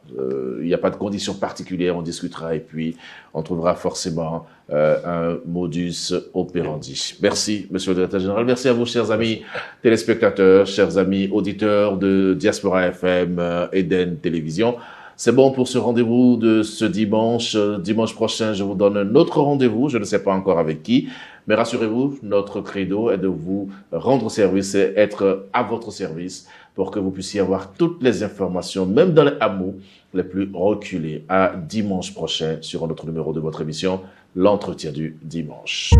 Il n'y a pas de conditions particulières, on discutera et puis on trouvera forcément un modus operandi. Merci, monsieur le directeur général. Merci à vous, chers amis téléspectateurs, chers amis auditeurs de Diaspora FM, Eden Télévision. C'est bon pour ce rendez-vous de ce dimanche. Dimanche prochain, je vous donne un autre rendez-vous. Je ne sais pas encore avec qui. Mais rassurez-vous, notre credo est de vous rendre service et être à votre service pour que vous puissiez avoir toutes les informations, même dans les hameaux les plus reculés, à dimanche prochain sur un autre numéro de votre émission, l'entretien du dimanche.